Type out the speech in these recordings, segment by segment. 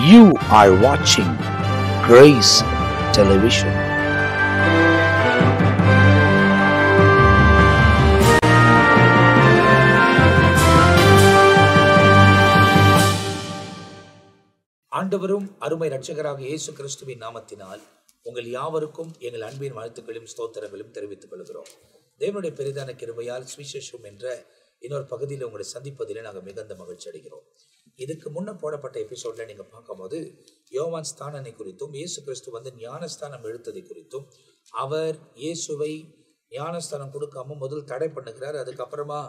You are watching Grace Television. ஆண்டவரும் அருமை இரட்சகராக இயேசு கிறிஸ்துவின் நாமத்தினால் உங்கள் யாவருக்கும் எங்கள் அன்பின் வாழ்த்துக்களும் ஸ்தோத்திரங்களும் தெரிவித்துக் கொள்கிறோம். தேவனுடைய பெரிதான கிருபையால் சுவிசேஷம் என்ற இன்னொரு பகுதியில் உங்களை சந்திப்பதிலே நாங்கள் மிகுந்த மகிழ்ச்சி அடைகிறோம். இதுக்கு முன்ன போடப்பட்ட எபிசோட்ல நீங்க பார்க்கும்போது யோவான் ஸ்தானனை குறித்தும் இயேசு கிறிஸ்து வந்து ஞானஸ்தானம் எடுத்ததை குறித்தும், அவர் இயேசுவை ஞானஸ்தானம் கொடுக்காம முதல் தடை பண்ணுகிறார். அதுக்கப்புறமா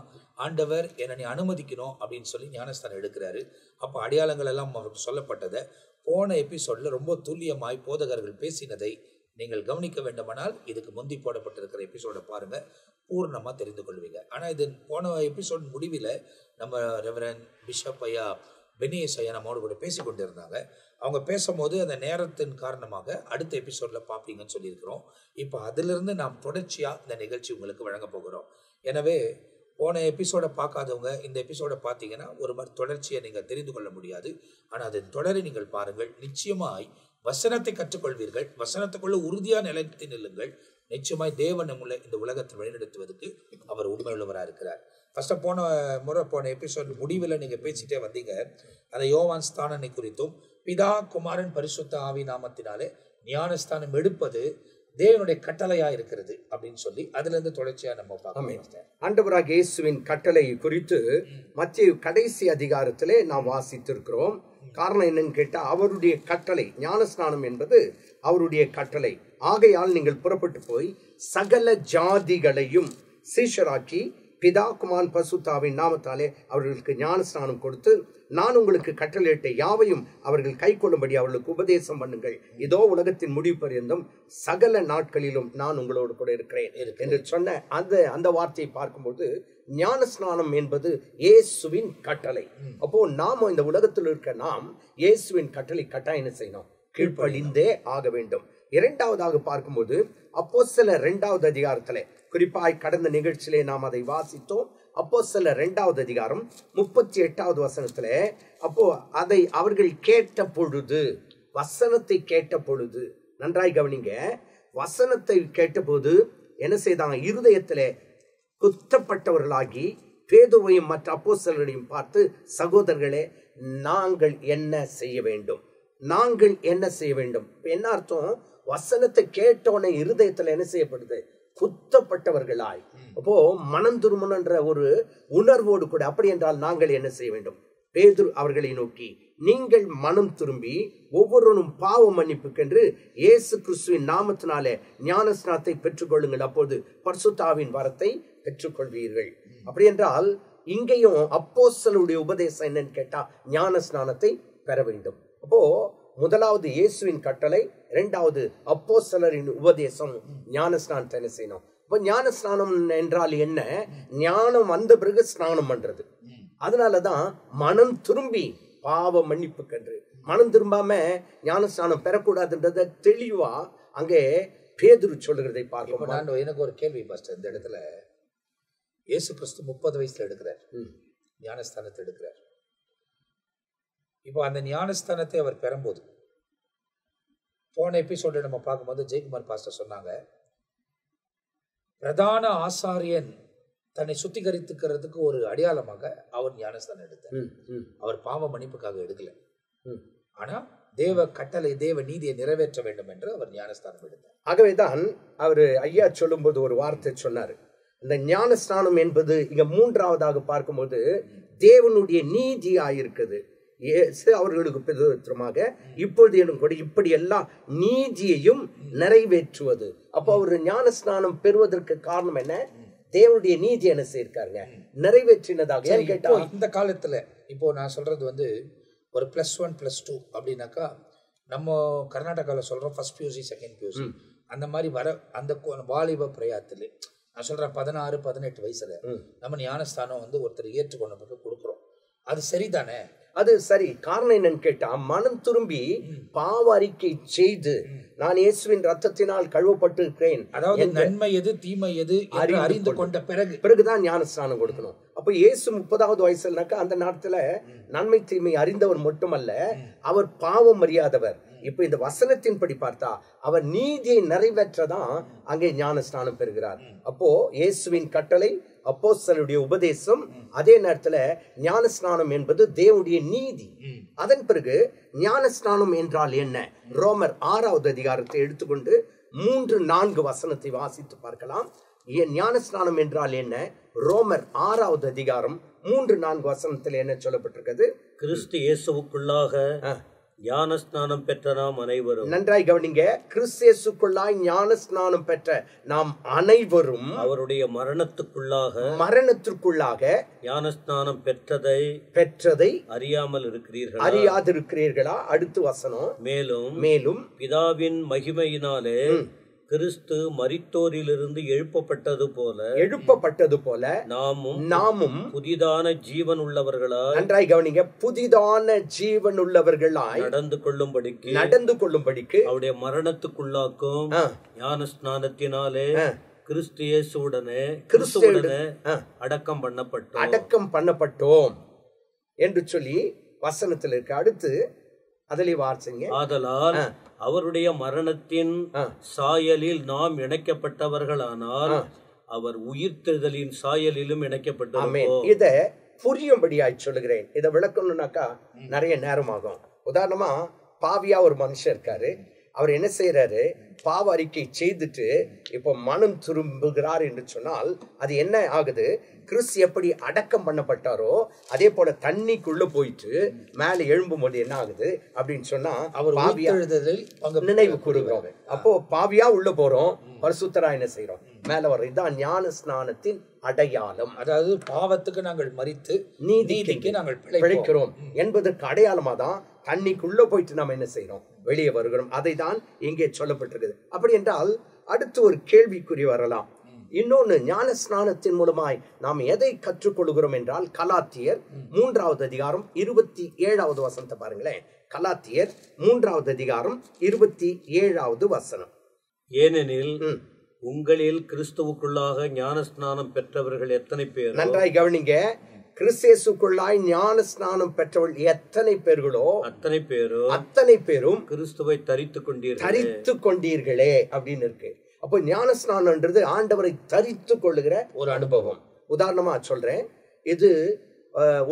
ஆண்டவர் என்னை நீ அனுமதிக்கணும் அப்படின்னு சொல்லி ஞானஸ்தானம் எடுக்கிறாரு. அப்போ அடையாளங்கள் எல்லாம் அவருக்கு சொல்லப்பட்டதை போன எபிசோட்ல ரொம்ப துல்லியமாய் போதகர்கள் பேசினதை நீங்கள் கவனிக்க வேண்டுமானால் இதுக்கு முந்தி போடப்பட்டிருக்கிற எபிசோடை பாருங்க, பூர்ணமா தெரிந்து கொள்வீங்க. ஆனா இது போன எபிசோட் முடிவில் நம்ம ரெவரன் பிஷப் ஐயா பெனியஸ் ஐயா நம்மோடு கூட பேசி கொண்டிருந்தாங்க. அவங்க பேசும்போது அந்த நேரத்தின் காரணமாக அடுத்த எபிசோட்ல பார்ப்பீங்கன்னு சொல்லியிருக்கிறோம். இப்போ அதிலிருந்து நாம் தொடர்ச்சியா இந்த நிகழ்ச்சி உங்களுக்கு வழங்க போகிறோம். எனவே போன எபிசோடை பார்க்காதவங்க இந்த எபிசோடை பார்த்தீங்கன்னா ஒரு மாதிரி தொடர்ச்சியை நீங்கள் தெரிந்து கொள்ள முடியாது. ஆனால் அதன் தொடரை நீங்கள் பாருங்கள், நிச்சயமாய் வசனத்தை கற்றுக்கொள்வீர்கள். வசனத்துக்குள்ள உறுதியா நிலைத்து நில்லுங்கள். நிச்சயமாய் தேவன் நம்மளை இந்த உலகத்தை வழிநடத்துவதற்கு அவர் உண்மையுள்ளவராக இருக்கிறார். ஃபர்ஸ்ட் போன எபிசோட் முடிவில் நீங்க பேசிட்டே வந்தீங்க அந்த யோவான் ஸ்தானனை குறித்தும், பிதா குமாரன் பரிசுத்த ஆவி நாமத்தினாலே ஞானஸ்தானம் எடுப்பது தேவனுடைய கட்டளையா இருக்கிறது அப்படின்னு சொல்லி அதுல இருந்து தொடர்ச்சியா நம்ம பார்க்கலாம். ஆண்டவராகிய இயேசுவின் கட்டளை குறித்து மத்திய கடைசி அதிகாரத்திலே நாம் வாசித்திருக்கிறோம். காரணம் என்னன்னு கேட்டா, அவருடைய கட்டளை ஞானஸ்நானம் என்பது அவருடைய கட்டளை. ஆகையால் நீங்கள் புறப்பட்டு போய் சகல ஜாதிகளையும் சீஷராக்கி பிதா குமாரன் பரிசுத்தாவின் நாமத்தாலே அவர்களுக்கு ஞானஸ்நானம் கொடுத்து, நான் உங்களுக்கு கட்டளையிட்ட யாவையும் அவர்கள் கை கொள்ளும்படி அவர்களுக்கு உபதேசம் பண்ணுங்கள். இதோ உலகத்தின் முடிவு பரியந்தம் சகல நாட்களிலும் நான் உங்களோடு கூட இருக்கிறேன் என்று சொன்ன அந்த வார்த்தையை பார்க்கும்போது ஞானஸ்நானம் என்பது இயேசுவின் கட்டளை. அப்போ நாம இந்த உலகத்தில் இருக்க நாம் இயேசுவின் கட்டளை கட்டாயம் என்ன செய்யணும்? கீழ்ப்படிந்தே ஆக வேண்டும். இரண்டாவதாக பார்க்கும்போது அப்போஸ்தலர் 2வது அதிகாரத்திலே, குறிப்பாய் கடந்த நிகழ்ச்சியிலே நாம் அதை வாசித்தோம். அப்போஸ்தலர் 2வது அதிகாரம் 38வது வசனத்துல, அப்போ அதை அவர்கள் கேட்ட பொழுது, வசனத்தை கேட்ட பொழுது, நன்றாய் கவனிங்க, வசனத்தை கேட்டபோது என்ன செய்தாங்க? இருதயத்திலே குத்தப்பட்டவர்களாகி பேதுருவையும் மற்ற அப்போஸ்தலர்களையும் பார்த்து, சகோதரர்களே, நாங்கள் என்ன செய்ய வேண்டும்? நாங்கள் என்ன செய்ய வேண்டும்? என்ன அர்த்தம்? வசனத்தை கேட்டோன்னே இருதயத்துல என்ன செய்யப்படுது? குத்தப்பட்டவர்களாய். அப்போ மனம் திரும்புன்ற ஒரு உணர்வோடு கூட, அப்படி என்றால் நாங்கள் என்ன செய்ய வேண்டும்? பேதுரு அவர்களை நோக்கி, நீங்கள் மனம் திரும்பி ஒவ்வொருவரும் பாவ மன்னிப்புக்கென்று இயேசு கிறிஸ்துவின் நாமத்தினாலே ஞானஸ்நானத்தை பெற்றுக்கொள்ளுங்கள், அப்போது பரிசுத்தாவின் வரத்தை பெற்றுக்கொள்வீர்கள். அப்படி என்றால் இங்கேயும் அப்போஸ்தலருடைய உபதேசம் என்னன்னு கேட்டா, ஞானஸ்நானத்தை பெற வேண்டும். அப்போ முதலாவது இயேசுவின் கட்டளை, இரண்டாவது அப்போஸ்தலரின் உபதேசம், ஞானஸ்நானத்தை என்ன செய்யணும்? இப்ப ஞானஸ்நானம் என்றால் என்ன? ஞானம் வந்த பிறகு ஸ்நானம் பண்றது. அதனாலதான் மனம் திரும்பி பாவ மன்னிப்புக்கென்று, மனம் திரும்பாம ஞானஸ்நானம் பெறக்கூடாதுன்றத தெளிவா அங்கே பேதுரு சொல்லுகிறதை பார்க்க. எனக்கு ஒரு கேள்வி பாஸ்டர், இந்த இடத்துல இயேசு கிறிஸ்து 30 வயசுல எடுக்கிறார், ஞானஸ்தானத்தை எடுக்கிறார். இப்போ அந்த ஞானஸ்தானத்தை அவர் பெறும்போது, போன எபிசோட நம்ம பார்க்கும்போது ஜெயக்குமார் பாஸ்டர் சொன்னாங்க, பிரதான ஆசாரியன் தன்னை சுத்திகரித்துக்கிறதுக்கு ஒரு அடையாளமாக அவர் ஞானஸ்தானம் எடுத்தார். அவர் பாவ மன்னிப்புக்காக எடுக்கல, ஆனா தேவ கட்டளை, தேவ நீதியை நிறைவேற்ற வேண்டும் என்று அவர் ஞானஸ்தானம் எடுத்தார். ஆகவேதான் அவர் ஐயா சொல்லும்போது ஒரு வார்த்தை சொன்னாரு, இந்த ஞானஸ்தானம் என்பது இங்க மூன்றாவதாக பார்க்கும்போது தேவனுடைய நீதியாயிருக்குது. அவர்களுக்கு பிரதித்திரமாக இப்பொழுது எனக்கு கூட இப்படி எல்லா நீதியையும் நிறைவேற்றுவது. அப்போ அவர் ஞானஸ்நானம் பெறுவதற்கு காரணம் என்ன? தேவனுடைய நீதி என்ன செய்யிருக்காருங்க? நிறைவேற்றினதாக. இந்த காலத்துல இப்போ நான் சொல்றது வந்து ஒரு +1 +2 அப்படின்னாக்கா, நம்ம கர்நாடகாவில் சொல்றோம் ஃபர்ஸ்ட் பியூசி செகண்ட் பியூசி, அந்த மாதிரி வர அந்த வாலிப பிரயாத்துல நான் சொல்றேன் 16-18 வயசுல நம்ம ஞானஸ்தானம் வந்து ஒருத்தர் ஏற்றுக்கொண்டு கொடுக்குறோம். அது சரிதானே? அது சரி. காரணம் என்னன்னு கேட்டா, மனம் திரும்பி பாவ அறிக்கை செய்து நான் இயேசுவின் ரத்தத்தினால் கழுவப்பட்டு இருக்கிறேன், அதாவது நன்மை எது தீமை எது என்று அறிந்து கொண்ட பிறகுதான் ஞானஸ்நானம் கொடுக்கணும். அப்ப இயேசு 30வது வயசுலனாக்கா அந்த நேரத்துல நன்மை தீமை அறிந்தவர் மட்டுமல்ல, அவர் பாவம் அறியாதவர். இப்ப இந்த வசனத்தின்படி பார்த்தா அவர் நீதியை நிறைவேற்றதான் அங்கே ஞானஸ்நானம் பெறுகிறார். அப்போ இயேசுவின் கட்டளை, அப்போஸ்தலருடைய உபதேசம், அதே நேரத்துல ஞானஸ்நானம் என்பது தேவனுடைய நீதி. அதன் பிறகு ஞானஸ்நானம் என்றால் என்ன? ரோமர் 6வது அதிகாரத்தை எடுத்துக்கொண்டு 3-4 வசனத்தை வாசித்து பார்க்கலாம். ஞானஸ்நானம் என்றால் என்ன? ரோமர் 6வது அதிகாரம் 3-4 வசனத்தில் என்ன சொல்லப்பட்டிருக்கிறது? கிறிஸ்து இயேசுவுக்குள்ளாக ஞானஸ்நானம் பெற்ற நாம் அனைவரும். நன்றாய் கவனிங்க. கிறிஸ்தேசுக்குள்ளாய் ஞானஸ்நானம் பெற்ற நாம் அனைவரும் அவருடைய மரணத்திற்குள்ளாக ஞானஸ்நானம் பெற்றதை அறியாதிருக்கிறீர்களா? அடுத்து வசனம். மேலும் பிதாவின் மகிமையினாலே கிறிஸ்து மரித்தோரிலிருந்து எழுப்பப்பட்டது போல நாமும் புதிதான ஜீவன் உள்ளவர்களாய், நன்றாய் கவனிங்க, புதிதான ஜீவன் உள்ளவர்களாய் நடந்து கொள்ளும்படிக்கு அவருடைய மரணத்துக்குள்ளாக்கும் ஞானஸ்நானத்தினாலே கிறிஸ்துவுடனே அடக்கம் பண்ணப்பட்டோம் என்று சொல்லி வசனத்தில் இருக்கு. அடுத்து அதிலே வார்த்தைங்க, ஆதலால் அவருடைய மரணத்தின் சாயலில் நாம் இணைக்கப்பட்டவர்களானால் அவர் உயிர்த்தெழுதலின் சாயலிலும் இணைக்கப்பட்டோம். இத புரியும்படியாய் சொல்லுகிறேன். இதை விளக்கணும்னாக்கா நிறைய நேரம் ஆகும். உதாரணமா, பாவியா ஒரு மனுஷன் இருக்காரு. அவர் என்ன செய்யறாரு? பாவ அறிக்கை செய்துட்டு இப்போ மனம் திரும்புகிறார் என்று சொன்னால் அது என்ன ஆகுது? கிறிஸ்து எப்படி அடக்கம் பண்ணப்பட்டாரோ அதே போல தண்ணிக்குள்ள போயிட்டு மேல எழும்பும் போது என்ன ஆகுது அப்படின்னு சொன்னா அவர் நினைவு கூறுகிறோம். அப்போ பாவியா உள்ள போறோம், பரிசுத்தரா என்ன செய்யறோம்? மேல வர்றோம். இதுதான் ஞான ஸ்நானத்தின் அடையாளம். அதாவது பாவத்துக்கு நாங்கள் மரித்து நீதிக்கு நாங்கள் பிழைக்கிறோம் என்பதற்கு அடையாளமா தான் தண்ணிக்குள்ள போயிட்டு நாம என்ன செய்யறோம்? வெளியே வருகிறோம். அதை தான் இங்கே சொல்லப்பட்டிருக்குது. அப்படி என்றால் அடுத்து ஒரு கேள்விக்குறி வரலாம். இன்னொன்னு, ஞான ஸ்நானத்தின் மூலமாய் நாம் எதை கற்றுக்கொள்கிறோம் என்றால், கலாத்தியர் 3வது அதிகாரம் 27வது வசனத்தை பாருங்களேன். கலாத்தியர் 3வது அதிகாரம் 27வது வசனம். ஏனெனில் உங்களில் கிறிஸ்துவுக்குள்ளாக ஞானஸ்நானம் பெற்றவர்கள் எத்தனை பேர்? நன்றாய் கவனிங்க. கிறிஸ்தேசுக்குள்ளாய் ஞான ஸ்நானம் பெற்றவர்கள் எத்தனை பேர்களோ அத்தனை பேரும் கிறிஸ்துவை தரித்து கொண்டீர்களே அப்படின்னு இருக்கு. அப்போ ஞான ஸ்நானம்ன்றது ஆண்டவரை தரித்து கொள்ளுகிற ஒரு அனுபவம். உதாரணமா சொல்றேன். இது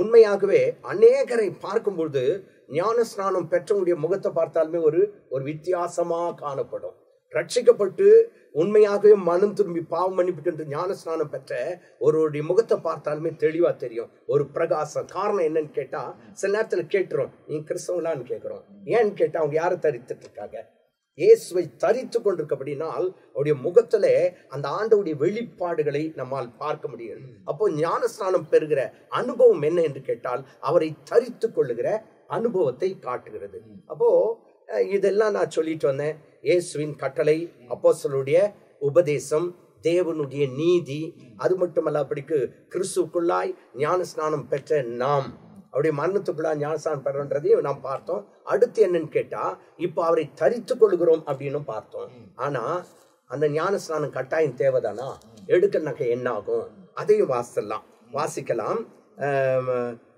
உண்மையாகவே அநேகரை பார்க்கும்பொழுது ஞான ஸ்நானம் பெற்றவங்களுடைய முகத்தை பார்த்தாலுமே ஒரு வித்தியாசமா காணப்படும். ரட்சிக்கப்பட்டு உண்மையாகவே மனம் திரும்பி பாவம் மன்னிப்பு ஞான ஸ்நானம் பெற்ற ஒருவருடைய முகத்தை பார்த்தாலுமே தெளிவா தெரியும், ஒரு பிரகாசம். காரணம் என்னன்னு கேட்டா, சில நேரத்துல கேட்டுரும், நீ கிறிஸ்தவங்களான்னு கேட்கிறோம். ஏன்னு கேட்டா அவங்க யாரை தரித்துட்டு இருக்காங்க? இயேசுவை தரித்து கொண்டிருக்கப்படினால் அவருடைய முகத்துல அந்த ஆண்டவருடைய வெளிப்பாடுகளை நம்மால் பார்க்க முடியும். அப்போ ஞானஸ்நானம் பெறுகிற அனுபவம் என்ன என்று கேட்டால், அவரை தரித்து கொள்ளுகிற அனுபவத்தை காட்டுகிறது. அப்போ இதெல்லாம் நான் சொல்லிட்டு வந்தேன். இயேசுவின் கட்டளை, அப்போஸ்தலருடைய உபதேசம், தேவனுடைய நீதி, அது மட்டுமல்ல அப்படிக்கு கிறிஸ்துவுக்குள்ளாய் ஞானஸ்நானம் பெற்ற நாம் அவருடைய மரணத்துக்குள்ளாய் ஞானஸ்நானம் பெறன்றதையும் நாம் பார்த்தோம். அடுத்து என்னன்னு கேட்டா, இப்போ அவரை தரித்து கொள்கிறோம் அப்படின்னு பார்த்தோம். ஆனா அந்த ஞானஸ்நானம் கட்டாயம் தேவைதானா? எடுக்கனாக்க என்ன ஆகும்? அதையும் வாசிக்கலாம்.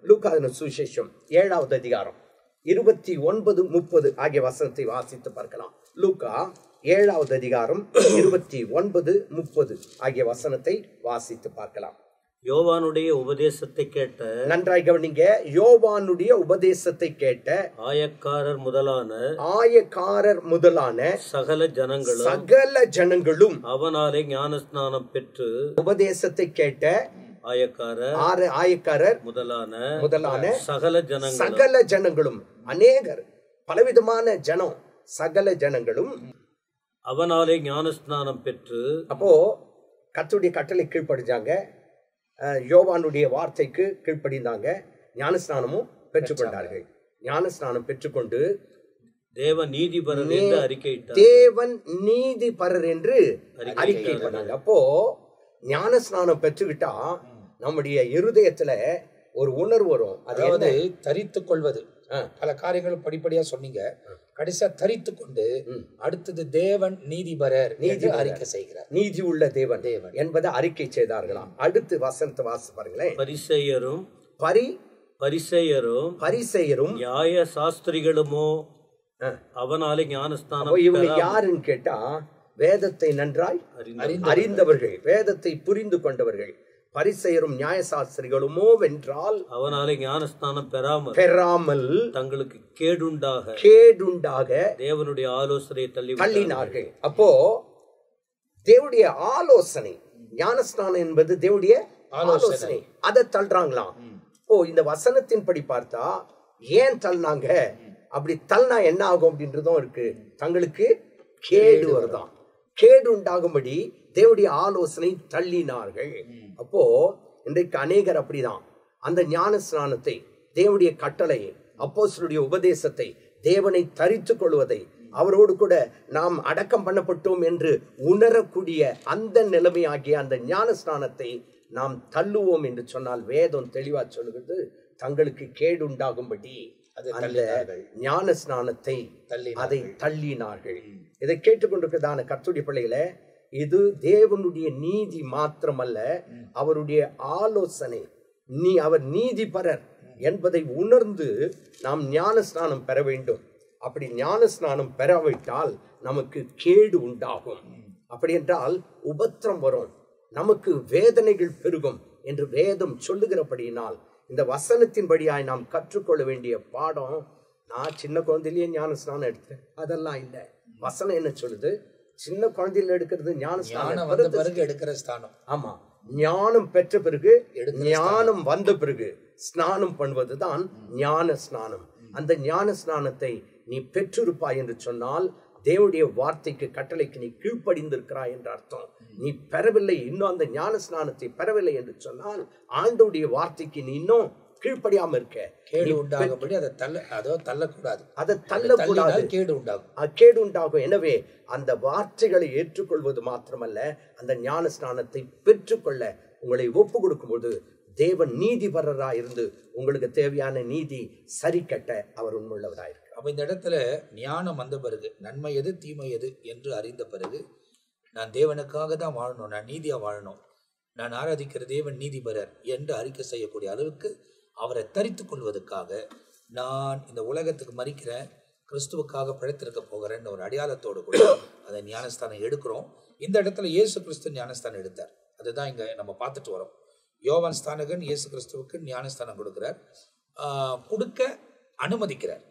லூக்கா சுவிசேஷம் 7வது அதிகாரம் 29-30 ஆகிய வசனத்தை வாசித்து பார்க்கலாம். லூக்கா 7வது அதிகாரம் 29-30 ஆகிய வசனத்தை வாசித்து பார்க்கலாம். யோவானுடைய உபதேசத்தை கேட்ட, நன்றாய் கவனிங்க, யோவானுடைய உபதேசத்தை கேட்ட ஆயக்காரர் முதலான சகல ஜனங்களும் அவனாலே ஞானஸ்நானம் பெற்று, உபதேசத்தை கேட்ட ஆயக்காரர் முதலான சகல ஜனங்களும், அநேகர், பலவிதமான ஜனம், சகல ஜனங்களும் அவனாலே ஞானஸ்நானம் பெற்று. அப்போ கர்த்தருடைய கட்டளை கீழ்ப்படிஞ்சாங்க, யோவானுடைய வார்த்தைக்கு கீழ்ப்படிந்தாங்க, ஞானஸ்நானமும் பெற்றுக்கொண்டார்கள். ஞானஸ்நானம் பெற்றுக்கொண்டு தேவன் நீதிபரர் என்று அறிக்கையிட்டாங்க. அப்போ ஞானஸ்நானம் பெற்றுக்கிட்டா நம்முடைய இருதயத்துல ஒரு உணர்வு வரும். அதாவது தரித்துக் கொள்வது. பல காரியங்களும் படிப்படியா சொன்னீங்க. கடைசியா தரித்து கொண்டு அடுத்தது தேவன் நீதிபரர் நீதி அறிக்கை செய்கிறார். நீதி உள்ள தேவன் என்பதை அறிக்கை செய்தார்களாம். அடுத்து வசனத்தை வாசி பாருங்களேன். பரிசேயரும் நியாய சாஸ்திரிகளுமோ அவனாலே ஞானஸ்நானம். இவங்க யாருன்னு கேட்டா வேதத்தை நன்றாய் அறிந்தவர்கள், வேதத்தை புரிந்து கொண்டவர்கள். பரிசேயரும் நியாயசாஸ்திரிகளுமோ வென்றால் அவனாலே ஞானஸ்நானம் பெறாமல் தங்களுக்கு கேடுண்டாக தேவனுடைய ஆலோசனை தள்ளினார்கள். அப்போ தேவனுடைய ஆலோசனை, ஞானஸ்நானம் என்பது தேவனுடைய ஆலோசனை, அதை தள்ளுறாங்களாம். இந்த வசனத்தின்படி பார்த்தா ஏன் தள்ளினாங்க, அப்படி தள்ளினா என்ன ஆகும் அப்படின்றதும் இருக்கு. தங்களுக்கு கேடு வருதான், கேடு உண்டாகும்படி தேவனுடைய ஆலோசனை தள்ளினார்கள். அப்போ இன்றைக்கு அநேகர் அப்படிதான் அந்த ஞான ஸ்நானத்தை, தேவனுடைய கட்டளையை, அப்போஸ்தலருடைய உபதேசத்தை, தேவனை தரித்து கொள்வதை, அவரோடு கூட நாம் அடக்கம் பண்ணப்பட்டோம் என்று உணரக்கூடிய அந்த நிலைமையாகிய அந்த ஞான ஸ்நானத்தை நாம் தள்ளுவோம் என்று சொன்னால் வேதம் தெளிவா சொல்லுகிறது, தங்களுக்கு கேடு உண்டாகும்படி அந்த ஞான ஸ்நானத்தை அதை தள்ளினார்கள். இதை கேட்டுக்கொண்டிருக்கிறதான கர்த்தருடைய பிள்ளைகளே, இது தேவனுடைய நீதி மாத்திரமல்ல, அவருடைய ஆலோசனை. அவர் நீதிபரர் என்பதை உணர்ந்து நாம் ஞான ஸ்நானம் பெற வேண்டும். அப்படி ஞான ஸ்நானம் பெறாவிட்டால் நமக்கு கேடு உண்டாகும். அப்படி என்றால் உபத்திரம் வரும், நமக்கு வேதனைகள் பெருகும் என்று வேதம் சொல்லுகிறபடியினால் இந்த வசனத்தின்படியாய் நாம் கற்றுக்கொள்ள வேண்டிய பாடம். நான் சின்ன குழந்தையிலேயே ஞான ஸ்நானம் எடுத்தேன், அதெல்லாம் இல்லை. வசனம் என்ன சொல்லுது? சின்ன குழந்தையில எடுக்கிறது ஞான ஸ்நானம் எடுக்கிற ஸ்நானம். ஆமா, ஞானம் பெற்ற பிறகு, ஞானம் வந்த பிறகு ஸ்நானம் பண்ணுவதுதான் ஞான ஸ்நானம். அந்த ஞான ஸ்நானத்தை நீ பெற்றிருப்பாய் என்று சொன்னால் தேவனுடைய வார்த்தைக்கு, கட்டளைக்கு நீ கீழ்ப்படிந்திருக்கிறாய் என்ற அர்த்தம். நீ பெறவில்லை, இன்னும் அந்த ஞான ஸ்நானத்தை பெறவில்லை என்று சொன்னால் ஆண்டவருடைய வார்த்தைக்கு நீ இன்னும் கீழ்ப்படியாம இருக்க. கேடு உண்டாகும்படி அதை தள்ளக்கூடாது, அதை தள்ளக்கூடாது, கேடு உண்டாகும். எனவே அந்த வார்த்தைகளை ஏற்றுக்கொள்வது மாத்திரமல்ல, அந்த ஞான ஸ்நானத்தை பெற்றுக்கொள்ள உங்களை ஒப்பு கொடுக்கும்போது தேவன் நீதிபரராக இருந்து உங்களுக்கு தேவையான நீதி சரி கட்ட அவர் உண்மையுள்ளவராயிருக்கிறார். அப்போ இந்த இடத்துல ஞானம் வந்த பிறகு, நன்மை எது தீமை எது என்று அறிந்த பிறகு, நான் தேவனுக்காக தான் வாழணும், நான் நீதியாக வாழணும், நான் ஆராதிக்கிற தேவன் நீதிபரர் என்று அறிக்கை செய்யக்கூடிய அளவுக்கு அவரை தரித்து கொள்வதற்காக நான் இந்த உலகத்துக்கு மறிக்கிறேன், கிறிஸ்துவுக்காக பிழைத்திருக்க போகிறேன்னு ஒரு அடையாளத்தோடு கூட அதை ஞானஸ்தானம் எடுக்கிறோம். இந்த இடத்துல இயேசு கிறிஸ்து ஞானஸ்தானம் எடுத்தார். அதுதான் இங்கே நம்ம பார்த்துட்டு வரோம். யோவான் ஸ்தானகன் இயேசு கிறிஸ்துவுக்கு ஞானஸ்தானம் கொடுக்குறார், கொடுக்க அனுமதிக்கிறார்.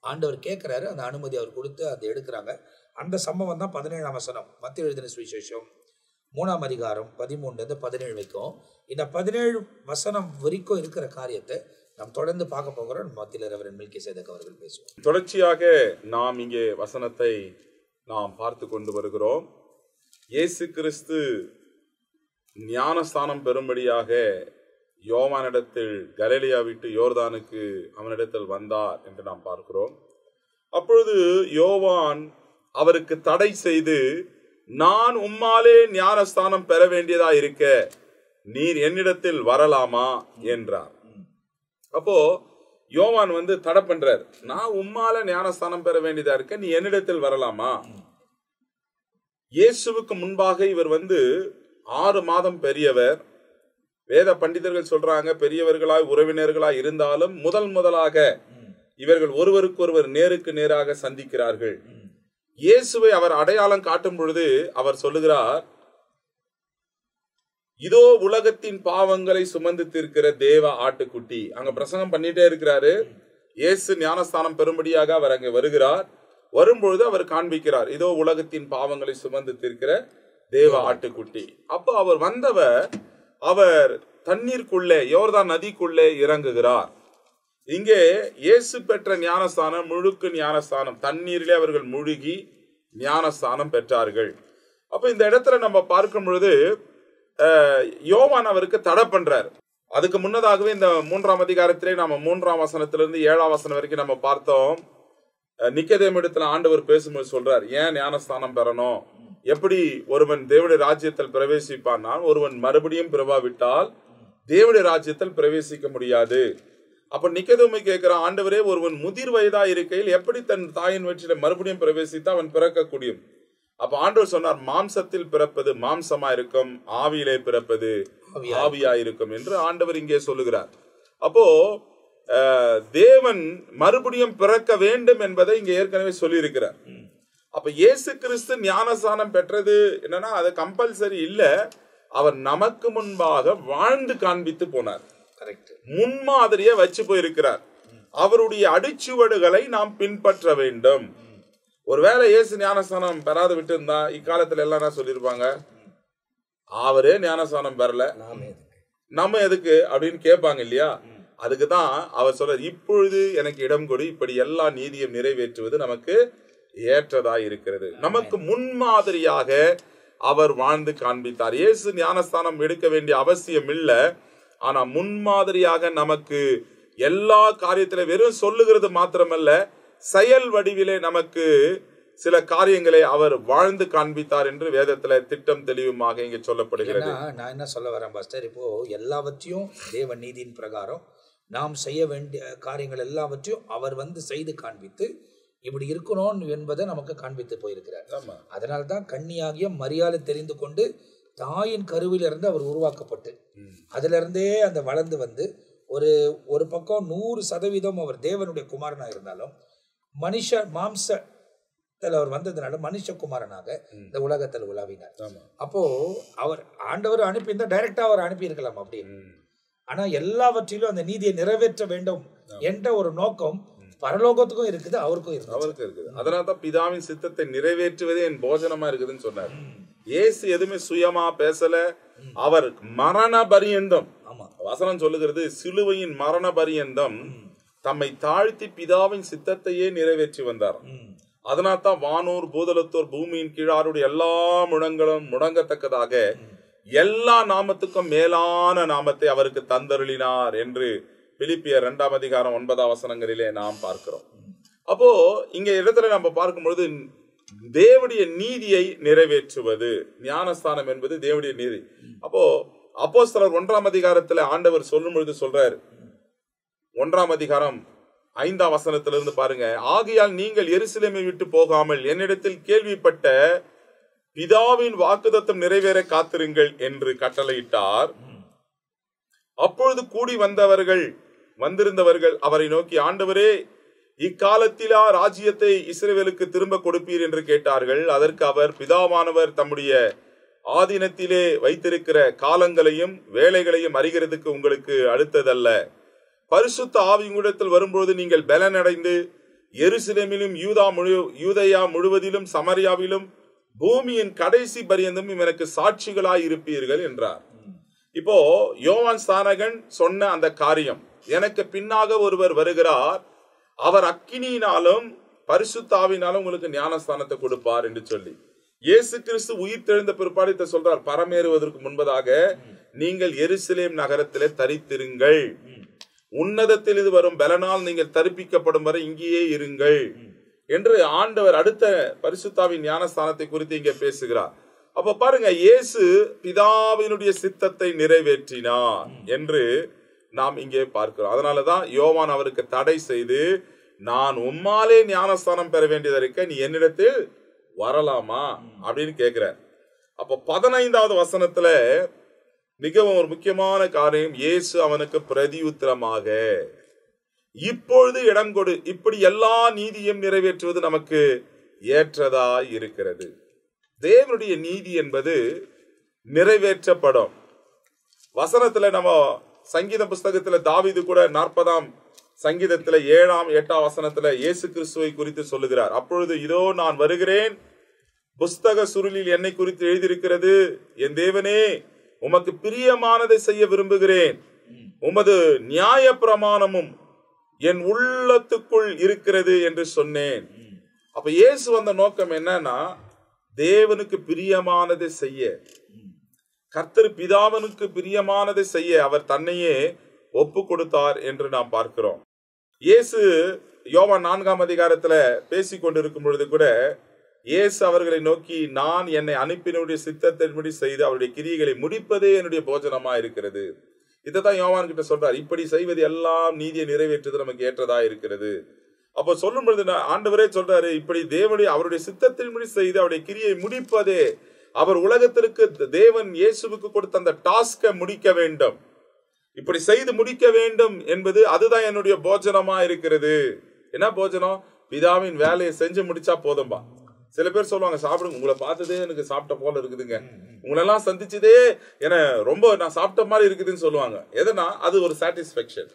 ஆண்டவர் கேட்குறாரு, அந்த அனுமதி அவர் கொடுத்து அதை எடுக்கிறாங்க. அந்த சம்பவம் தான் 17ஆம் வசனம், மத்தேயு எழுதின சுவிசேஷம் 3ஆம் அதிகாரம் 13-17 வரைக்கும். இந்த 17 வசனம் வரைக்கும் இருக்கிற காரியத்தை நாம் தொடர்ந்து பார்க்க போகிறோம். மத்தியில் ரெவரண்ட் மெல்கிசேதேக் அவர்கள் பேசுவோம். தொடர்ச்சியாக நாம் இங்கே வசனத்தை நாம் பார்த்து கொண்டு வருகிறோம். இயேசு கிறிஸ்து ஞானஸ்தானம் பெறும்படியாக யோவானிடத்தில் கலிலேயா விட்டு யோர்தானுக்கு அவனிடத்தில் வந்தார் என்று நாம் பார்க்கிறோம். அப்பொழுது யோவான் அவருக்கு தடை செய்து, நான் உம்மாலே ஞானஸ்தானம் பெற வேண்டியதா இருக்க நீர் என்னிடத்தில் வரலாமா என்றார். அப்போ யோவான் தடை பண்றார், நான் உம்மால ஞானஸ்தானம் பெற வேண்டியதா இருக்க, நீ என்னிடத்தில் வரலாமா? இயேசுவுக்கு முன்பாக இவர் 6 மாதம் பெரியவர். வேத பண்டிதர்கள் சொல்றாங்க, பெரியவர்களாய் உறவினர்களாய் இருந்தாலும் முதலாக இவர்கள் ஒருவருக்கொருவர் நேருக்கு நேராக சந்திக்கிறார்கள். இயேசுவை அவர் அடையாளம் காட்டும் பொழுது அவர் சொல்லுகிறார், இதோ உலகத்தின் பாவங்களை சுமந்து தீர்க்கிற தேவ ஆட்டுக்குட்டி. அங்க பிரசங்கம் பண்ணிட்டே இருக்கிறாரு. இயேசு ஞானஸ்தானம் பெறும்படியாக அவர் அங்கே வருகிறார். வரும்பொழுது அவர் காண்பிக்கிறார், இதோ உலகத்தின் பாவங்களை சுமந்து தீர்க்கிற தேவ ஆட்டுக்குட்டி. அப்போ அவர் வந்தவர், அவர் தண்ணீருக்குள்ளே, யோர்தான் நதிக்குள்ளே இறங்குகிறார். இங்கே இயேசு பெற்ற ஞானஸ்தானம் முழுக்கு ஞானஸ்தானம், தண்ணீரிலே அவர்கள் முழுகி ஞானஸ்தானம் பெற்றார்கள். அப்ப இந்த இடத்துல நம்ம பார்க்கும் பொழுது யோவான் அவருக்கு தடை பண்றார். அதுக்கு முன்னதாகவே இந்த 3ஆம் அதிகாரத்திலே நாம 3ஆம் வசனத்திலிருந்து 7ஆம் வசனம் வரைக்கும் நம்ம பார்த்தோம். நிக்கதேமு இடத்துல ஆண்டவர் பேசும்போது சொல்றார், ஏன் ஞானஸ்தானம் பெறணும், எப்படி ஒருவன் தேவனுடைய ராஜ்யத்தில் பிரவேசிப்பான், ஒருவன் மறுபடியும் பிறவாவிட்டால் தேவனுடைய ராஜ்யத்தில் பிரவேசிக்க முடியாது. அப்ப நிக்கதேமை கேட்கிறான், ஆண்டவரே, ஒருவன் முதிர் வயதா இருக்கையில் எப்படி தன் தாயின் வயிற்றில மறுபடியும் பிரவேசித்து அவன் பிறக்க கூடியும்? அப்ப ஆண்டவர் சொன்னார், மாம்சத்தில் பிறப்பது மாம்சமா இருக்கும், ஆவியிலே பிறப்பது ஆவியா இருக்கும் என்று ஆண்டவர் இங்கே சொல்லுகிறார். அப்போ தேவன் மறுபடியும் பிறக்க வேண்டும் என்பதை இங்க ஏற்கனவே சொல்லி இருக்கிறார். அப்ப இயேசு கிறிஸ்து ஞானஸ்நானம் பெற்றது என்னன்னா அது கம்பல்சரி இல்ல, அவர் நமக்கு முன்பாக வாழ்ந்து காண்பித்து போனார். முன்மாதிரியை வச்சு போயிருக்கிறார். அவருடைய அடிச்சுவடுகளை நாம் பின்பற்ற வேண்டும். ஒருவேளை இயேசு ஞானஸ்நானம் பெறாத விட்டு இருந்தா இக்காலத்துல எல்லாம் சொல்லிருப்பாங்க, அவரே ஞானஸ்நானம் பெறல, நம்ம எதுக்கு அப்படின்னு கேட்பாங்க இல்லையா? அதுக்குதான் அவர் சொல்ற, இப்பொழுது எனக்கு இடம் கொடு, இப்படி எல்லா நீதியும் நிறைவேற்றுவது நமக்கு ஏற்றதா இருக்கிறது. நமக்கு முன்மாதிரியாக அவர் வாழ்ந்து காண்பித்தார். இயேசு ஞானஸ்தானம் எடுக்க வேண்டிய அவசியம் இல்லை, ஆனா முன்மாதிரியாக நமக்கு எல்லா காரியத்தில வெறும் சொல்லுகிறது மாத்திரமல்ல, செயல் வடிவிலே நமக்கு சில காரியங்களை அவர் வாழ்ந்து காண்பித்தார் என்று வேதத்துல திட்டம் தெளிவுமாக இங்க சொல்லப்படுகிறது. நான் என்ன சொல்ல வரேன் பாஸ்டர், இப்போ எல்லாவற்றையும் தேவ நீதியின் பிரகாரம் நாம் செய்ய வேண்டிய காரியங்கள் எல்லாவற்றையும் அவர் செய்து காண்பித்து இப்படி இருக்கணும் என்பதை நமக்கு காண்பித்து போயிருக்கிறார். அதனால்தான் கன்னியாகிய மரியாதை தெரிந்து கொண்டு தாயின் கருவிலிருந்து அவர் உருவாக்கப்பட்டு அதுல இருந்தே அந்த வளர்ந்து ஒரு பக்கம் 100% அவர் தேவனுடைய குமாரனா இருந்தாலும் மனுஷ மாம்சத்தில் அவர் வந்ததுனால மனுஷகுமாரனாக இந்த உலகத்தில் உலாவினார். அப்போ அவர் ஆண்டவர் அனுப்பியிருந்தா டைரக்டா அவர் அனுப்பியிருக்கலாம் அப்படின்னு. ஆனா எல்லாவற்றிலும் அந்த நீதியை நிறைவேற்ற வேண்டும் என்ற ஒரு நோக்கம் பரலோகத்துக்கும் இருக்குது, அவருக்கும் இருக்குது. அதனால்தான் பிதாவின் சித்தத்தை நிறைவேற்றுவதே என் போஜனமா இருக்குதுன்னு சொன்னார். இயேசு எதுவுமே சுயமா பேசல, அவர் மரண பரியந்தம், வசனம் சொல்லுகிறது, சிலுவையின் மரண பரியந்தம் தம்மை தாழ்த்தி பிதாவின் சித்தத்தையே நிறைவேற்றி வந்தார். அதனால்தான் வானூர் பூதலத்தோர் பூமியின் கீழாருடைய எல்லா முழங்களும் முடங்கத்தக்கதாக எல்லா நாமத்துக்கும் மேலான நாமத்தை அவருக்கு தந்தருளினார் என்று பிலிப்பியர் 2ஆம் அதிகாரம் 9ஆம் வசனங்களிலே நாம் பார்க்கிறோம். அப்போ இங்க இடத்துல நம்ம பார்க்கும்பொழுது தேவனுடைய நீதியை நிறைவேற்றுவது, ஞானஸ்தானம் என்பது தேவனுடைய நீதி. அப்போ அப்போஸ்தலர் 1ஆம் அதிகாரத்துல ஆண்டவர் சொல்லும் பொழுது சொல்றாரு, 1ஆம் அதிகாரம் 5ஆம் வசனத்திலிருந்து பாருங்க, ஆகையால் நீங்கள் எருசலேமை விட்டு போகாமல் என்னிடத்தில் கேள்விப்பட்ட பிதாவின் வாக்குத்தத்தம் நிறைவேற காத்திருங்கள் என்று கட்டளையிட்டார். அப்பொழுது கூடி வந்திருந்தவர்கள் அவரை நோக்கி, ஆண்டவரே, இக்காலத்திலா ராஜ்யத்தை இஸ்ரவேலுக்கு திரும்ப கொடுப்பீர் என்று கேட்டார்கள். அதற்கு அவர், பிதாவானவர் தம்முடைய ஆதீனத்திலே வைத்திருக்கிற காலங்களையும் வேலைகளையும் அறிகிறதுக்கு உங்களுக்கு அடுத்ததல்ல. பரிசுத்த ஆவி உங்களிடத்தில் வரும்போது நீங்கள் பலனடைந்து எருசலேமிலும் யூதேயா முழுவதிலும் சமரியாவிலும் பூமியின் கடைசி பரியந்தம் எனக்கு சாட்சிகளாய் இருப்பீர்கள் என்றார். இப்போ யோவான் ஸ்நானகன் சொன்ன அந்த காரியம், எனக்கு பின்னாக ஒருவர் வருகிறார், அவர் அக்கினியினாலும் பரிசுத்த ஆவியினாலும் உங்களுக்கு ஞானஸ்தானத்தை கொடுப்பார் என்று சொல்லி, இயேசு கிறிஸ்து உயிர் தெழுந்த பிற்பாடு சொல்றார், பரமேறுவதற்கு முன்பதாக நீங்கள் எருசலேம் நகரத்திலே தரித்திருங்கள், உன்னதத்தில் இது வரும் பலனால் நீங்கள் தரிப்பிக்கப்படும் வரை இங்கேயே இருங்கள் என்று ஆண்டவர் அடுத்த பரிசுத்தாவின் ஞானஸ்தானத்தை குறித்து இங்கே பேசுகிறார். அப்ப பாருங்க, இயேசு பிதாவினுடைய சித்தத்தை நிறைவேற்றினார் என்று நாம் இங்கே பார்க்கிறோம். அதனாலதான் யோவான் அவருக்கு தடை செய்து, நான் உம்மாலே ஞானஸ்தானம் பெற வேண்டியது இருக்க, நீ என்னிடத்தில் வரலாமா அப்படின்னு கேட்கிறார். அப்ப 15வது வசனத்துல மிகவும் ஒரு முக்கியமான காரியம், இயேசு அவனுக்கு பிரதியுத்தரமாக, இப்பொழுது இடம் கொடு, இப்படி எல்லா நீதியும் நிறைவேற்றுவது நமக்கு ஏற்றதா இருக்கிறது. தேவனுடைய நீதி என்பது நிறைவேற்றப்படும். வசனத்துல நம்ம சங்கீத புஸ்தகத்துல தாவீது கூட 40ஆம் சங்கீதத்துல 7ஆம் 8ஆம் வசனத்துல இயேசு கிறிஸ்துவை குறித்து சொல்லுகிறார். அப்பொழுது இதோ நான் வருகிறேன், புஸ்தக சுருளில் என்னை குறித்து எழுதியிருக்கிறது, என் தேவனே உமக்கு பிரியமானதை செய்ய விரும்புகிறேன், உமது நியாய பிரமாணமும் என் உள்ளத்துக்குள் இருக்கிறது என்று சொன்னேன். அப்ப இயேசு வந்த நோக்கம் என்னன்னா, தேவனுக்கு பிரியமானதை செய்ய, கர்த்தர் பிதாவனுக்கு பிரியமானதை செய்ய அவர் தன்னையே ஒப்பு கொடுத்தார் என்று நாம் பார்க்கிறோம். இயேசு யோவான் 4ஆம் அதிகாரத்துல பேசிக் கொண்டிருக்கும் பொழுது கூட இயேசு அவர்களை நோக்கி, நான் என்னை அனுப்பினுடைய சித்தத்தின்படி செய்து அவருடைய கிரியைகளை முடிப்பதே என்னுடைய போஜனமா இருக்கிறது. இதைதான் யோவான் கிட்ட சொல்றாரு, இப்படி செய்வது எல்லாம் நீதியை நிறைவேற்றுவது நமக்கு ஏற்றதா இருக்கிறது. அப்போ சொல்லும் பொழுது ஆண்டவரே சொல்றாரு, இப்படி தேவனுடைய அவருடைய சித்தத்தின்படி செய்து அவருடைய கிரியை முடிப்பதே, அவர் உலகத்திற்கு தேவன் இயேசுவுக்கு கொடுத்த அந்த டாஸ்கை முடிக்க வேண்டும், இப்படி செய்து முடிக்க வேண்டும் என்பது அதுதான் என்னுடைய போஜனமா இருக்கிறது. என்ன போஜனம்? பிதாவின் வேலையை செஞ்சு முடிச்சா போதும்பா. சில பேர் சொல்லுவாங்க, சாப்பிடுங்க, உங்களை பார்த்ததே எனக்கு சாப்பிட்ட போல இருக்குதுங்க, உங்களெல்லாம் சந்திச்சதே என ரொம்ப நான் சாப்பிட்ட மாதிரி இருக்குதுன்னு சொல்லுவாங்க. எதனா அது ஒரு சாட்டிஸ்பேக்ஷன்.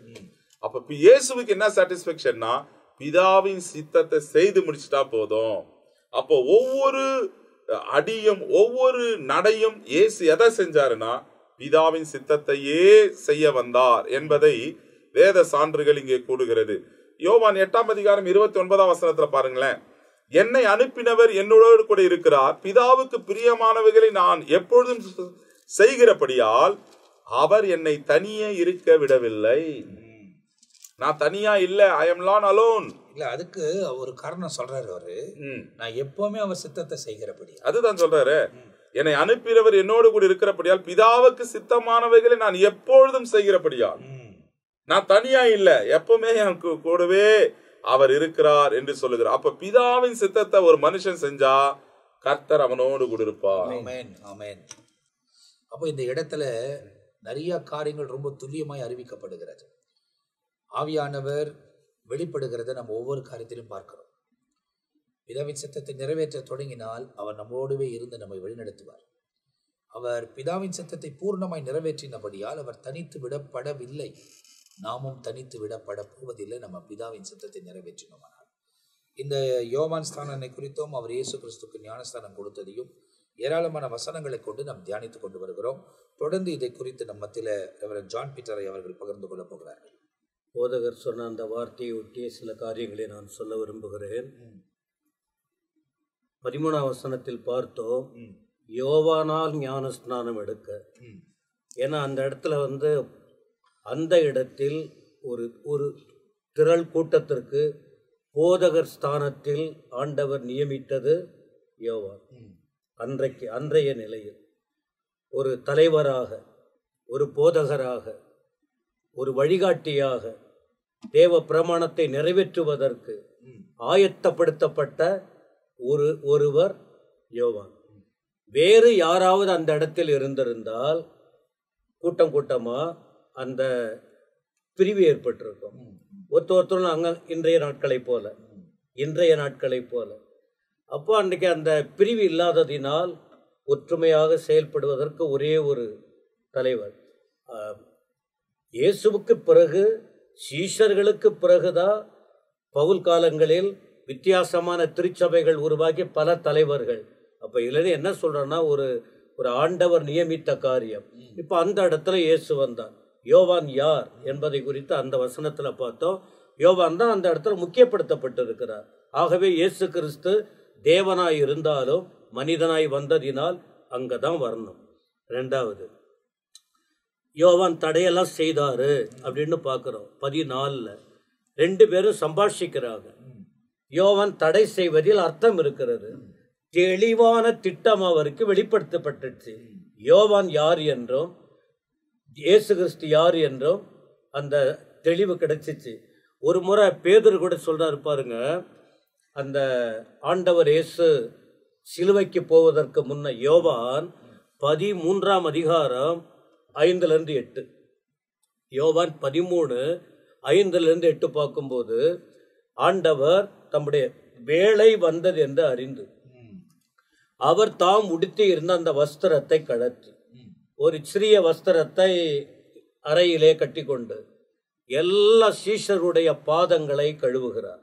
அப்ப இயேசுவுக்கு என்ன சாட்டிஸ்பேக்ஷன்னா, பிதாவின் சித்தத்தை செய்து முடிச்சுட்டா போதும். அப்போ ஒவ்வொரு அடியும் ஒவ்வொரு நடையும் இயேசு எதை செஞ்சாருன்னா பிதாவின் சித்தத்தையே செய்ய வந்தார் என்பதை வேத சான்றுகள் இங்கே கூடுகிறது. யோவான் 8:29 பாருங்களேன், என்னை அனுப்பினவர் என்னோடு கூட இருக்கிறார், பிதாவுக்கு பிரியமானவைகளை நான் எப்பொழுதும் செய்கிறபடியால் அவர் என்னை தனியே இருக்க விடவில்லை. நான் தனியா இல்ல, ஐ எம் நாட் அலோன். இல்ல, அதுக்கு ஒரு காரணம் சொல்றாரு அவரு, நான் எப்பவுமே அவர் சித்தத்தை செய்கிறபடி. அதுதான் சொல்றாரு, என்னை அனுப்பினவர் என்னோடு கூட இருக்கிறபடியால் பிதாவுக்கு சித்தமானவைகளை நான் எப்பொழுதும் செய்கிறபடியால் நான் தனியா இல்ல, எப்பவுமே எனக்கு கூடவே அவர் இருக்கிறார் என்று சொல்லுகிறார். அப்ப பிதாவின் சித்தத்தை ஒரு மனுஷன் செஞ்சா கர்த்தர் அவனோடு கூட இருப்பார். ஆமென், ஆமென். அப்போ இந்த இடத்துல நிறைய காரியங்கள் ரொம்ப துல்லியமாய் அறிவிக்கப்படுகிறது. ஆவியானவர் வெளிப்படுகிறத நம்ம ஒவ்வொரு காரியத்திலும் பார்க்கிறோம். பிதாவின் சித்தத்தை நிறைவேற்ற தொடங்கினால் அவர் நம்மோடுவே இருந்து நம்மை வழிநடத்துவார். அவர் பிதாவின் சித்தத்தை பூர்ணமாய் நிறைவேற்றினபடியால் அவர் தனித்து விடப்படவில்லை, நாமும் தனித்து விடப்பட போவதில்லை. நம்ம பிதாவின் சித்தத்தை நிறைவேற்றினோமானால். இந்த யோவான் ஸ்தானனை குறித்தும் அவர் இயேசு கிறிஸ்துக்கு ஞானஸ்தானம் கொடுத்ததையும் ஏராளமான வசனங்களை கொண்டு நாம் தியானித்துக் கொண்டு வருகிறோம். தொடர்ந்து இதை குறித்து நம் மத்தியில ரெவரண்ட் ஜான் பீட்டரை அவர்கள் பகிர்ந்து கொள்ள போகிறார்கள். போதகர் சொன்ன அந்த வார்த்தையை ஒட்டிய சில காரியங்களை நான் சொல்ல விரும்புகிறேன். 13ஆம் வசனத்தில் பார்த்தோம், யோவானால் ஞான ஸ்நானம் எடுக்க. ஏன்னா அந்த இடத்துல அந்த இடத்தில் ஒரு திரள் கூட்டத்திற்கு போதகர் ஸ்தானத்தில் ஆண்டவர் நியமித்தது யோவான். அன்றைய நிலையில் ஒரு தலைவராக, ஒரு போதகராக, ஒரு வழிகாட்டியாக தேவ பிரமாணத்தை நிறைவேற்றுவதற்கு ஆயத்தப்படுத்தப்பட்ட ஒருவர் யோவான். வேறு யாராவது அந்த இடத்தில் இருந்திருந்தால் கூட்டம் கூட்டமா அந்த பிரிவு ஏற்பட்டிருக்கும். ஒருத்தரும் அங்க இன்றைய நாட்களை போல. அப்போ அன்றைக்கு அந்த பிரிவு இல்லாததினால் ஒற்றுமையாக செயல்படுவதற்கு ஒரே ஒரு தலைவர். இயேசுவுக்கு பிறகு சீஷர்களுக்கு பிறகுதான் பவுல் காலங்களில் வித்தியாசமான திருச்சபைகள் உருவாகி பல தலைவர்கள். அப்போ இதில் என்ன சொல்கிறேன்னா, ஒரு ஆண்டவர் நியமித்த காரியம். இப்போ அந்த இடத்துல இயேசு வந்தார். யோவான் யார் என்பதை குறித்து அந்த வசனத்தில் பார்த்தோம். யோவான் தான் அந்த இடத்துல முக்கியப்படுத்தப்பட்டிருக்கிறார். ஆகவே இயேசு கிறிஸ்து தேவனாய் இருந்தாலும் மனிதனாய் வந்ததினால் அங்கே தான் வரணும். ரெண்டாவது, யோவான் தடையெல்லாம் செய்தாரு அப்படின்னு பார்க்குறோம். 14 2 பேரும் சம்பாஷிக்கிறாங்க. யோவான் தடை செய்வதில் அர்த்தம் இருக்கிறது. தெளிவான திட்டம் அவருக்கு வெளிப்படுத்தப்பட்டுச்சு. யோவான் யார் என்றும் இயேசு கிறிஸ்து யார் என்றும் அந்த தெளிவு கிடைச்சிச்சு. ஒரு முறை பேதுரு கூட சொல்றாரு பாருங்க, அந்த ஆண்டவர் இயேசு சிலுவைக்கு போவதற்கு முன்ன யோவான் 13ஆம் அதிகாரம் 5-8, யோவான் 13:5-8 பார்க்கும்போது, ஆண்டவர் தம்முடைய வேலை வந்தது என்று அறிந்து அவர் தாம் உடுத்தி இருந்த அந்த வஸ்திரத்தை கழற்றி ஒரு சிறிய வஸ்திரத்தை அறையிலே கட்டி கொண்டு எல்லா சீஷருடைய பாதங்களை கழுவுகிறார்,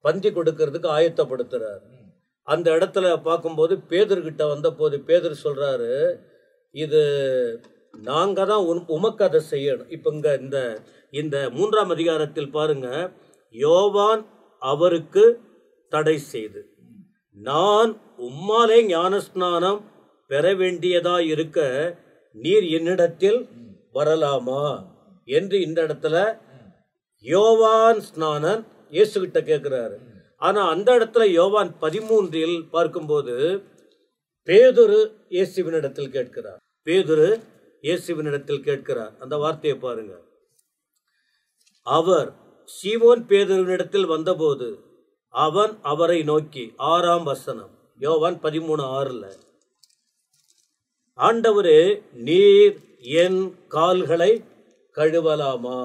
பந்தி கொடுக்கறதுக்கு ஆயத்தப்படுத்துறார். அந்த இடத்துல பார்க்கும்போது பேதுருக்கிட்ட வந்த போது பேதுரு சொல்றாரு, இது நாங்க தான் உமக்கு அதை செய்யணும். இப்போ இந்த 3ஆம் அதிகாரத்தில் பாருங்க, யோவான் அவருக்கு தடை செய்து, நான் உம்மாலே ஞானஸ்நானம் பெற வேண்டியதா இருக்க நீர் என்னிடத்தில் வரலாமா என்று இந்த இடத்துல யோவான் ஸ்நானன் இயேசுகிட்ட கேட்கிறாரு. ஆனா அந்த இடத்துல யோவான் 13 பார்க்கும்போது பேதுரு இயேசுவின் இடத்தில் கேட்கிறார். பேதுரு இயேசுவினிடத்தில் கேட்கிறார். அந்த வார்த்தையை பாருங்க. அவர் சீமோன் பேதுருவினிடத்தில் வந்தபோது அவன் அவரை நோக்கி, 6ஆம் வசனம், யோவான் 13:6, ஆண்டவரே, நீர் என் கால்களை கழுவலாமா?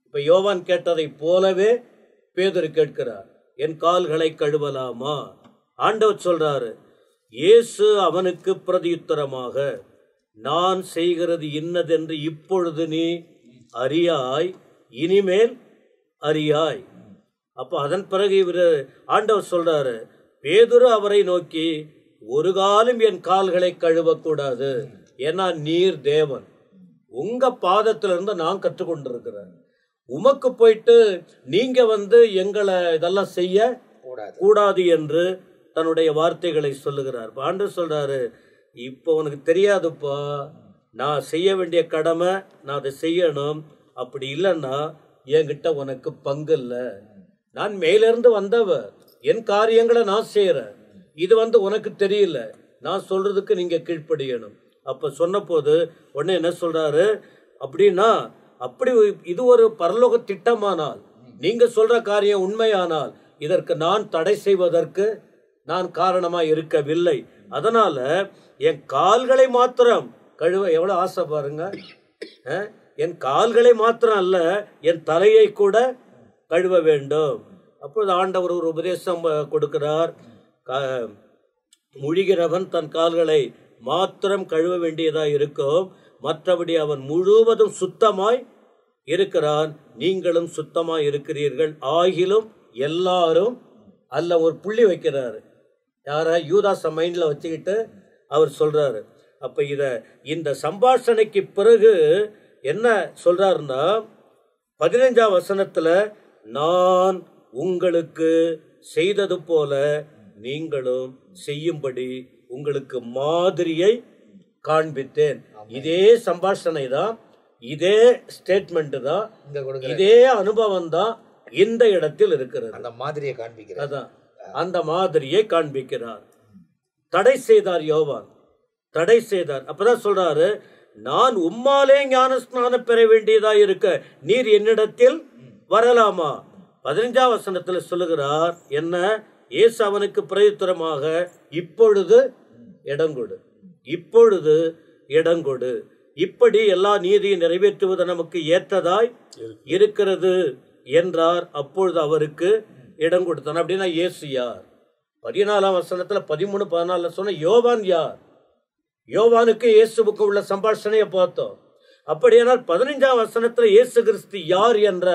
இப்ப யோவான் கேட்டதை போலவே பேதுரு கேட்கிறார், என் கால்களை கழுவலாமா? ஆண்டவர் சொல்றாரு, இயேசு அவனுக்கு பிரதியுத்தரமாக, நான் செய்கிறது இன்னதென்று இப்பொழுது நீ அறியாய், இனிமேல் அறியாய். அப்ப அதன் பிறகு ஆண்டவர் சொல்றாரு, பேதுரு அவரை நோக்கி, ஒரு காலம் என் கால்களை கழுவக்கூடாது, ஏன்னா நீர் தேவன், உங்க பாதத்திலிருந்து நான் கற்றுக்கொண்டிருக்கிறேன். உமக்கு போயிட்டு நீங்க எங்களை இதெல்லாம் செய்ய கூடாது என்று தன்னுடைய வார்த்தைகளை சொல்லுகிறார். ஆண்டவர் சொல்றாரு, இப்போ உனக்கு தெரியாதுப்பா, நான் செய்ய வேண்டிய கடமை நான் அதை செய்யணும். அப்படி இல்லைன்னா என்கிட்ட உனக்கு பங்கு இல்லை. நான் மேலிருந்து வந்தவர், என் காரியங்களை நான் செய்யறேன். இது உனக்கு தெரியல, நான் சொல்றதுக்கு நீங்க கீழ்ப்படியணும். அப்ப சொன்ன போது உடனே என்ன சொல்றாரு, அப்படின்னா அப்படி இது ஒரு பரலோக திட்டமானால், நீங்க சொல்ற காரியம் உண்மையானால், இதற்கு நான் தடை செய்வதற்கு நான் காரணமா இருக்கவில்லை. அதனால என் கால்களை மாத்திரம் கழுவ எவ்வளவு ஆசை பாருங்க. என் கால்களை மாத்திரம் அல்ல, என் தலையை கூட கழுவ வேண்டும். அப்பொழுது ஆண்டவர் ஒரு உபதேசம் கொடுக்கிறார். முழுகிறவன் தன் கால்களை மாத்திரம் கழுவ வேண்டியதா இருக்கும், மற்றபடி அவன் முழுவதும் சுத்தமாய் இருக்கிறான். நீங்களும் சுத்தமாய் இருக்கிறீர்கள், ஆகிலும் எல்லாரும் அல்ல. ஒரு புள்ளி வைக்கிறாரு, யார யூதாச மைண்ட்ல வச்சுக்கிட்டு அவர் சொல்றாரு. அப்ப இந்த சம்பாஷணைக்கு பிறகு என்ன சொல்றாருன்னா, 15ஆம் வசனத்துல, நான் உங்களுக்கு செய்தது போல நீங்களும் செய்யும்படி உங்களுக்கு மாதிரியை காண்பித்தேன். இதே சம்பாஷணை தான், இதே ஸ்டேட்மெண்ட் தான், இதே அனுபவம் தான் இந்த இடத்தில் இருக்கிறது. அந்த மாதிரியை காண்பிக்கிறார். அதான் அந்த மாதிரியை காண்பிக்கிறார். தடை செய்தார் யோவான், தடை செய்தார். அப்பதான் சொல்றாரு, நான் உம்மாலே ஞான ஸ்நானம் பெற வேண்டியதா இருக்க நீர் என்னிடத்தில் வரலாமா? 15ஆம் வசனத்துல சொல்லுகிறார் என்ன, இயேசு அவனுக்கு பிரதியுத்தரமாக, இப்பொழுது இடங்கொடு, இப்பொழுது இடங்கொடு, இப்படி எல்லா நீதியை நிறைவேற்றுவது நமக்கு ஏற்றதாய் இருக்கிறது என்றார். அப்பொழுது அவருக்கு இடம் கொடுத்தான். அப்படின்னா இயேசு யார்? 14ஆம் வசனத்துல 13-14 சொன்ன யோவான் யார்? யோவானுக்கு இயேசுவுக்கு உள்ள சம்பாஷணையை பார்த்தோம். அப்படியானால் 15ஆம் வசனத்துல இயேசு கிறிஸ்து யார் என்ற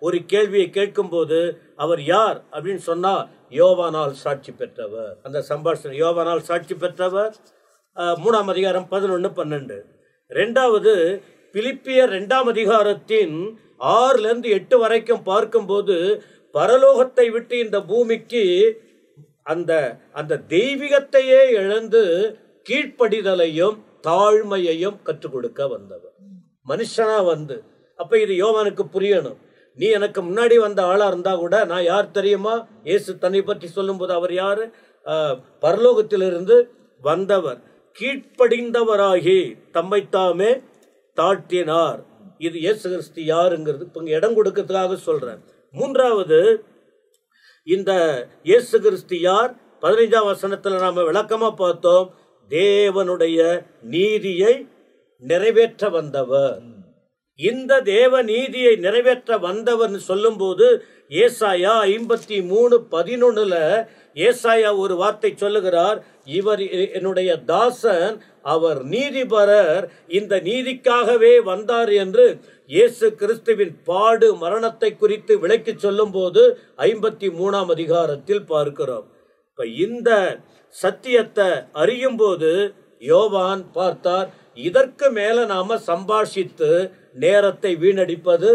ஒரு கேள்வியை கேட்கும் போது அவர் யார் அப்படின்னு சொன்னா, யோவானால் சாட்சி பெற்றவர். அந்த சம்பாஷணை யோவானால் சாட்சி பெற்றவர். 3ஆம் அதிகாரம் 11-12. 2வது பிலிப்பியர் 2ஆம் அதிகாரத்தின் 6-8 வரைக்கும் பார்க்கும்போது, பரலோகத்தை விட்டு இந்த பூமிக்கு அந்த தெய்வீகத்தையே இழந்து கீழ்ப்படிதலையும் தாழ்மையையும் கற்றுக் கொடுக்க வந்தவர், மனுஷனா அப்ப இது யோவானுக்கு புரியணும். நீ எனக்கு முன்னாடி வந்த ஆளா இருந்தா கூட நான் யார் தெரியுமா? இயேசு தன்னை பற்றி சொல்லும் போது அவர் யாரு? பரலோகத்திலிருந்து வந்தவர், கீழ்ப்படிந்தவராகி தம்மைத்தாமே தாழ்த்தினார். இது இயேசு கிறிஸ்து யாருங்கிறது இப்ப இடம் கொடுக்கிறதுக்காக சொல்றேன். 3வது, இந்த இயேசு கிறிஸ்து யார்? 15ஆம் வசனத்துல நாம விளக்கமா பார்த்தோம். தேவனுடைய நீதியை நிறைவேற்ற வந்தவர். இந்த தேவ நீதியை நிறைவேற்ற வந்தவர் சொல்லும் போது ஏசாயா 53:11 ஏசாயா ஒரு வார்த்தை சொல்லுகிறார், இவர் என்னுடைய தாசன், அவர் நீதிபரர், இந்த நீதிக்காகவே வந்தார் என்று இயேசு கிறிஸ்துவின் பாடு மரணத்தை குறித்து விளக்கி சொல்லும் போது 53ஆம் அதிகாரத்தில் பார்க்கிறோம். இப்ப இந்த சத்தியத்தை அறியும் போது யோவான் பார்த்தார், இதற்கு மேல நாம சம்பாஷித்து நேரத்தை வீணடிப்பது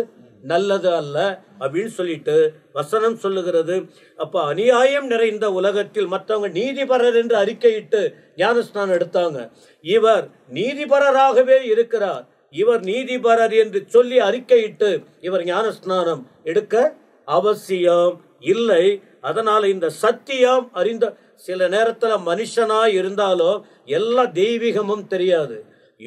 நல்லது அல்ல அப்படின்னு சொல்லிட்டு வசனம் சொல்லுகிறது. அப்ப அநியாயம் நிறைந்த உலகத்தில் மற்றவங்க நீதிபரர் என்று அறிக்கையிட்டு ஞானஸ்நானம் எடுத்தாங்க. இவர் நீதிபரராகவே இருக்கிறார், இவர் நீதிபரர் என்று சொல்லி அறிக்கையிட்டு இவர் ஞானஸ்நானம் எடுக்க அவசியம் இல்லை. அதனால இந்த சத்தியம் அறிந்த சில நேரத்துல மனுஷனா இருந்தாலும் எல்லா தெய்வீகமும் தெரியாது.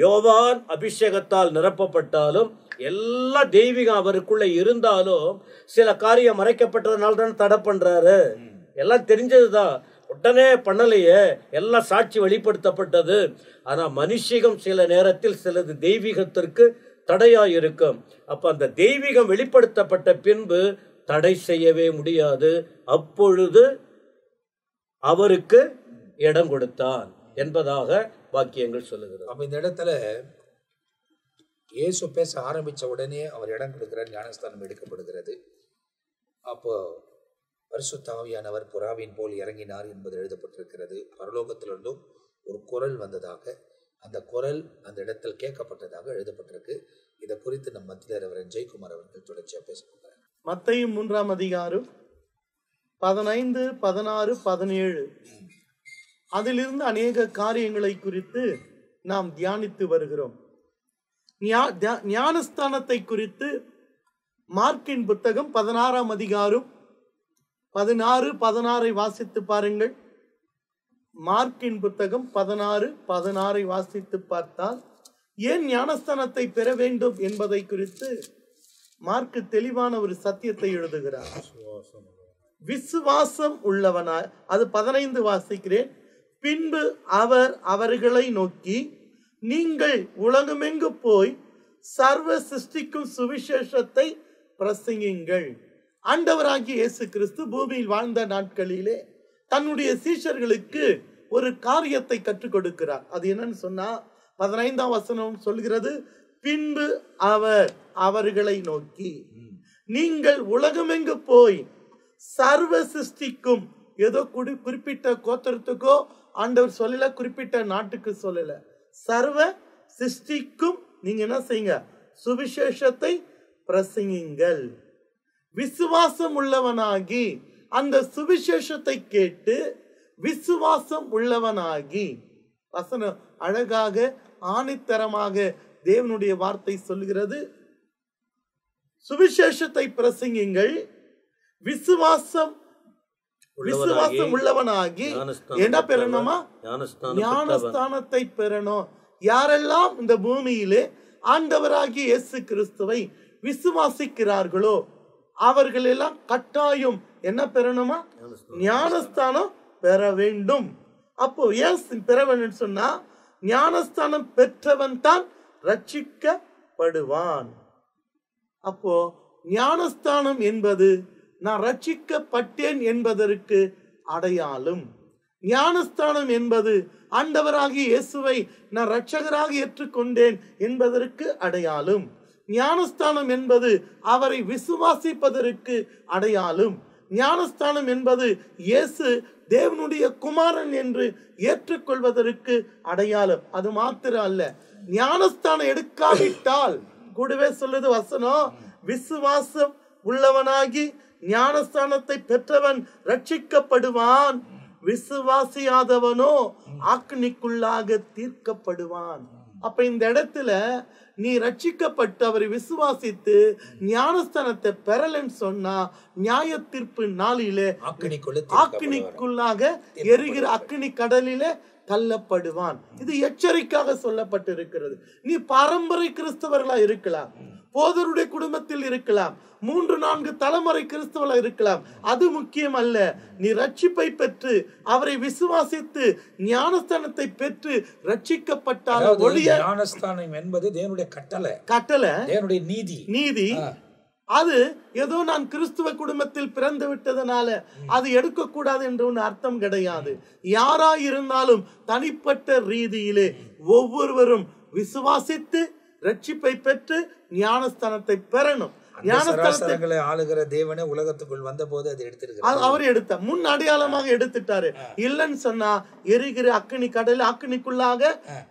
யோவான் அபிஷேகத்தால் நிரப்பப்பட்டாலும் எல்லா தெய்வீகம் அவருக்குள்ள இருந்தாலும் சில காரியம் மறைக்கப்பட்டதுனால தான் தடை பண்றாரு. எல்லாம் தெரிஞ்சதுதான், உடனே பண்ணலையே, எல்லாம் சாட்சி வெளிப்படுத்தப்பட்டது. ஆனா மனுஷிகம் சில நேரத்தில் சிலது தெய்வீகத்திற்கு தடையா இருக்கும். அப்ப அந்த தெய்வீகம் வெளிப்படுத்தப்பட்ட பின்பு தடை செய்யவே முடியாது. அப்பொழுது அவருக்கு இடம் கொடுத்தான் என்பதாக வாக்கியங்கள் சொல்லுகிறது. அப்ப இந்த இடத்துல இயேசு பேச ஆரம்பிச்ச உடனே அவர் இடம் கொடுக்கிறார், ஞானஸ்தானம் எடுக்கப்படுகிறது. அப்போ பரிசுத்த ஆவியானவர் புறாவின் போல் இறங்கினார் என்பது எழுதப்பட்டிருக்கிறது. பரலோகத்திலிருந்தும் ஒரு குரல் வந்ததாக, அந்த குரல் அந்த இடத்தில் கேட்கப்பட்டதாக எழுதப்பட்டிருக்கு. இதை குறித்து நம் மத்தியில் ரெவரண்ட் ஜெயக்குமார் அவர்கள் தொடர்ச்சியா பேசுகிறார். மத்தேயு 3ஆம் அதிகாரம் 15, 16, 17 அதிலிருந்து அநேக காரியங்களை குறித்து நாம் தியானித்து வருகிறோம். ஞானஸ்தானத்தை குறித்து மார்க்கின் புத்தகம் 16ஆம் அதிகாரம் 16, 16 வாசித்து பாருங்கள். மார்க்கின் புத்தகம் 16, 16 வாசித்து பார்த்தால் ஏன் ஞானஸ்தானத்தை பெற வேண்டும் என்பதை குறித்து மார்க்கு தெளிவான ஒரு சத்தியத்தை எழுதுகிறார். விசுவாசம் உள்ளவனாய், அது 15 வாசிக்கிறேன். பின்பு அவர் அவர்களை நோக்கி, நீங்கள் உலகமெங்கு போய் சர்வ சிருஷ்டிக்கும் சுவிசேஷத்தை பிரசங்கியுங்கள். ஆண்டவராகிய இயேசு கிறிஸ்து பூமியில் வாழ்ந்த நாட்களிலே தன்னுடைய சீஷர்களுக்கு ஒரு காரியத்தை கற்றுக் கொடுக்கிறார். அது என்னன்னு சொன்னா 15ஆம் வசனம் சொல்கிறது, பின்பு அவர் அவர்களை நோக்கி, நீங்கள் உலகமெங்கு போய் சர்வ சிருஷ்டிக்கும், ஏதோ குறிப்பிட்ட கோத்திரத்துக்கோ ஆண்டவர் சொல்லல, குறிப்பிட்ட நாட்டுக்கு சொல்லல, சர்வ சிருஷ்டிக்கும் நீங்க என்ன செய்யுங்க, சுவிசேஷத்தை பிரசங்கியுங்கள். விசுவாசம் உள்ளவனாகி அந்த சுவிசேஷத்தை கேட்டு விசுவாசம் உள்ளவனாகி, வசனம் அழகாக ஆணித்தரமாக தேவனுடைய வார்த்தை சொல்கிறது, சுவிசேஷத்தை பிரசங்கியுங்கள், விசுவாசம் உள்ளவனாகி என்ன பெறணுமா, ஞானஸ்தானத்தை பெறணும். யாரெல்லாம் இந்த பூமியிலே ஆண்டவராகிய இயேசு கிறிஸ்துவை விசுவாசிக்கிறார்களோ அவர்கள் எல்லாம் கட்டாயம் என்ன பெறணுமா, ஞானஸ்தானம் பெற வேண்டும். அப்போ ஏன் பெற வேண்டும் சொன்னா, ஞானஸ்தானம் பெற்றவன் தான் ரட்சிக்கப்படுவான். அப்போ ஞானஸ்தானம் என்பது நான் ரட்சிக்கப்பட்டேன் என்பதற்கு அடையாளம். ஞானஸ்தானம் என்பது ஆண்டவராகிய இயேசுவை நான் இரட்சகராக ஏற்றுக்கொண்டேன் என்பதற்கு அடையாளம். ஞானஸ்தானம் என்பது அவரை விசுவாசிப்பதற்கு அடையாளம். ஞானஸ்தானம் என்பது இயேசு தேவனுடைய குமாரன் என்று ஏற்றுக்கொள்வதற்கு அடையாளம். அது மாத்திரம் அல்ல, ஞானஸ்தானம் எடுக்காவிட்டால் கூடவே சொல்லுது வசனம், விசுவாசம் உள்ளவனாகி ஞானஸ்தானத்தை பெற்றவன் ரட்சிக்கப்படுவான், விசுவாசியாதவனோ ஆக்கினிக்குள்ளாக தீர்க்கப்படுவான். அப்ப இந்த இடத்துல நீ ரட்சிக்கப்பட்டு அவரை விசுவாசித்து ஞானஸ்தானத்தை பெறலன்னு சொன்னா, நியாய தீர்ப்பு நாளிலே ஆக்கினிக்குள்ளாக எரிகிற அக்கினி கடலிலே தள்ளப்படுவான். இது எச்சரிக்கையாக சொல்லப்பட்டிருக்கிறது. நீ பாரம்பரிய கிறிஸ்தவர்களா இருக்கலாம், போதருடைய குடும்பத்தில் இருக்கலாம், 3-4 தலைமுறை கிறிஸ்தவர்களா இருக்கலாம், அது முக்கியம் அல்ல. நீ ரட்சிப்பை பெற்று அவரை விசுவாசித்து ஞானஸ்தானத்தை பெற்று ரட்சிக்கப்பட்டால் ஒழிய, ஞானஸ்தானம் என்பது தேவனுடைய கட்டளை, தேவனுடைய நீதி. அது ஏதோ நான் கிறிஸ்துவ குடும்பத்தில் பிறந்து விட்டதனால அது எடுக்கக்கூடாது என்ற ஒன்று அர்த்தம் கிடையாது. யாரா இருந்தாலும் தனிப்பட்ட ரீதியிலே ஒவ்வொருவரும் விசுவாசித்து ரட்சிப்பை பெற்று ஞானஸ்தானத்தை பெறணும். ஞானஸ்தானங்களை ஆளுகிற தேவனே உலகத்துக்குள் வந்த போது அதை எடுத்திருக்கிறார். அவர் எடுத்த முன் அடையாளமாக எடுத்துட்டாரு. இல்லைன்னு சொன்னா எரிகிற அக்கினி கடல் அக்கினிக்குள்ளாக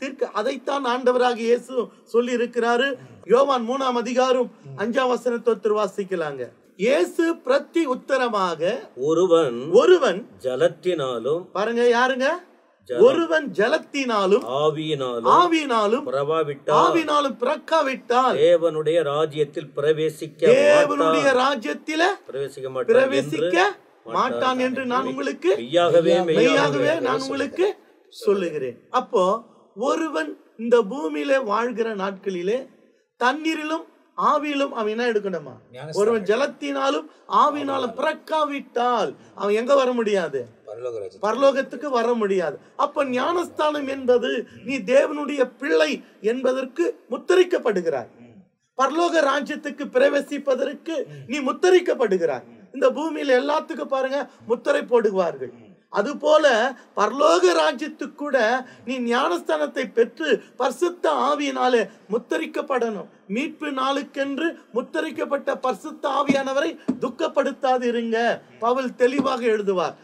தீர்க்க, அதைத்தான் ஆண்டவராக இயேசு சொல்லி இருக்கிறாரு. யோவான் 3ஆம் அதிகாரம் 5ஆம் வசனத்தை வாசிக்கலாங்க. இயேசு பிரதி உத்தரமாக, ஒருவன் ஜலத்தினாலும், பாருங்க யாருங்க, ஒருவன் ஜலத்தினாலும் ஆவியினாலும் பிறக்காவிட்டால் தேவனுடைய ராஜ்யத்தில் பிரவேசிக்க மாட்டான் என்று நான் உங்களுக்கு மெய்யாகவே நான் உங்களுக்கு சொல்லுகிறேன். அப்போ ஒருவன் இந்த பூமியிலே வாழ்கிற நாட்களிலே தண்ணீரிலும் ஆவியிலும் அவன் என்ன எடுக்கணுமா? ஒருவன் ஜலத்தினாலும் ஆவியினாலும் பிறக்காவிட்டால் அவன் எங்க வர முடியாது? பரலோகத்துக்கு வர முடியாது. அப்ப ஞானஸ்தானம் என்பது நீ தேவனுடைய பிள்ளை என்பதற்கு முத்திரிக்கப்படுகிறாய். பரலோக ராஜ்யத்துக்கு பிரவேசிப்பதற்கு நீ முத்திரிக்கப்படுகிறாய். இந்த பூமியில எல்லாத்துக்கும் பாருங்க முத்திரை போடுவார்கள். அதுபோல பரலோக ராஜ்யத்துக்கு கூட நீ ஞானஸ்தானத்தை பெற்று பரிசுத்த ஆவியினாலே முத்தரிக்கப்படணும். மீட்பு நாளுக்கென்று முத்தரிக்கப்பட்ட பரிசுத்த ஆவியானவரை துக்கப்படுத்தாது இருங்க. பவுல் தெளிவாக எழுதுவார்.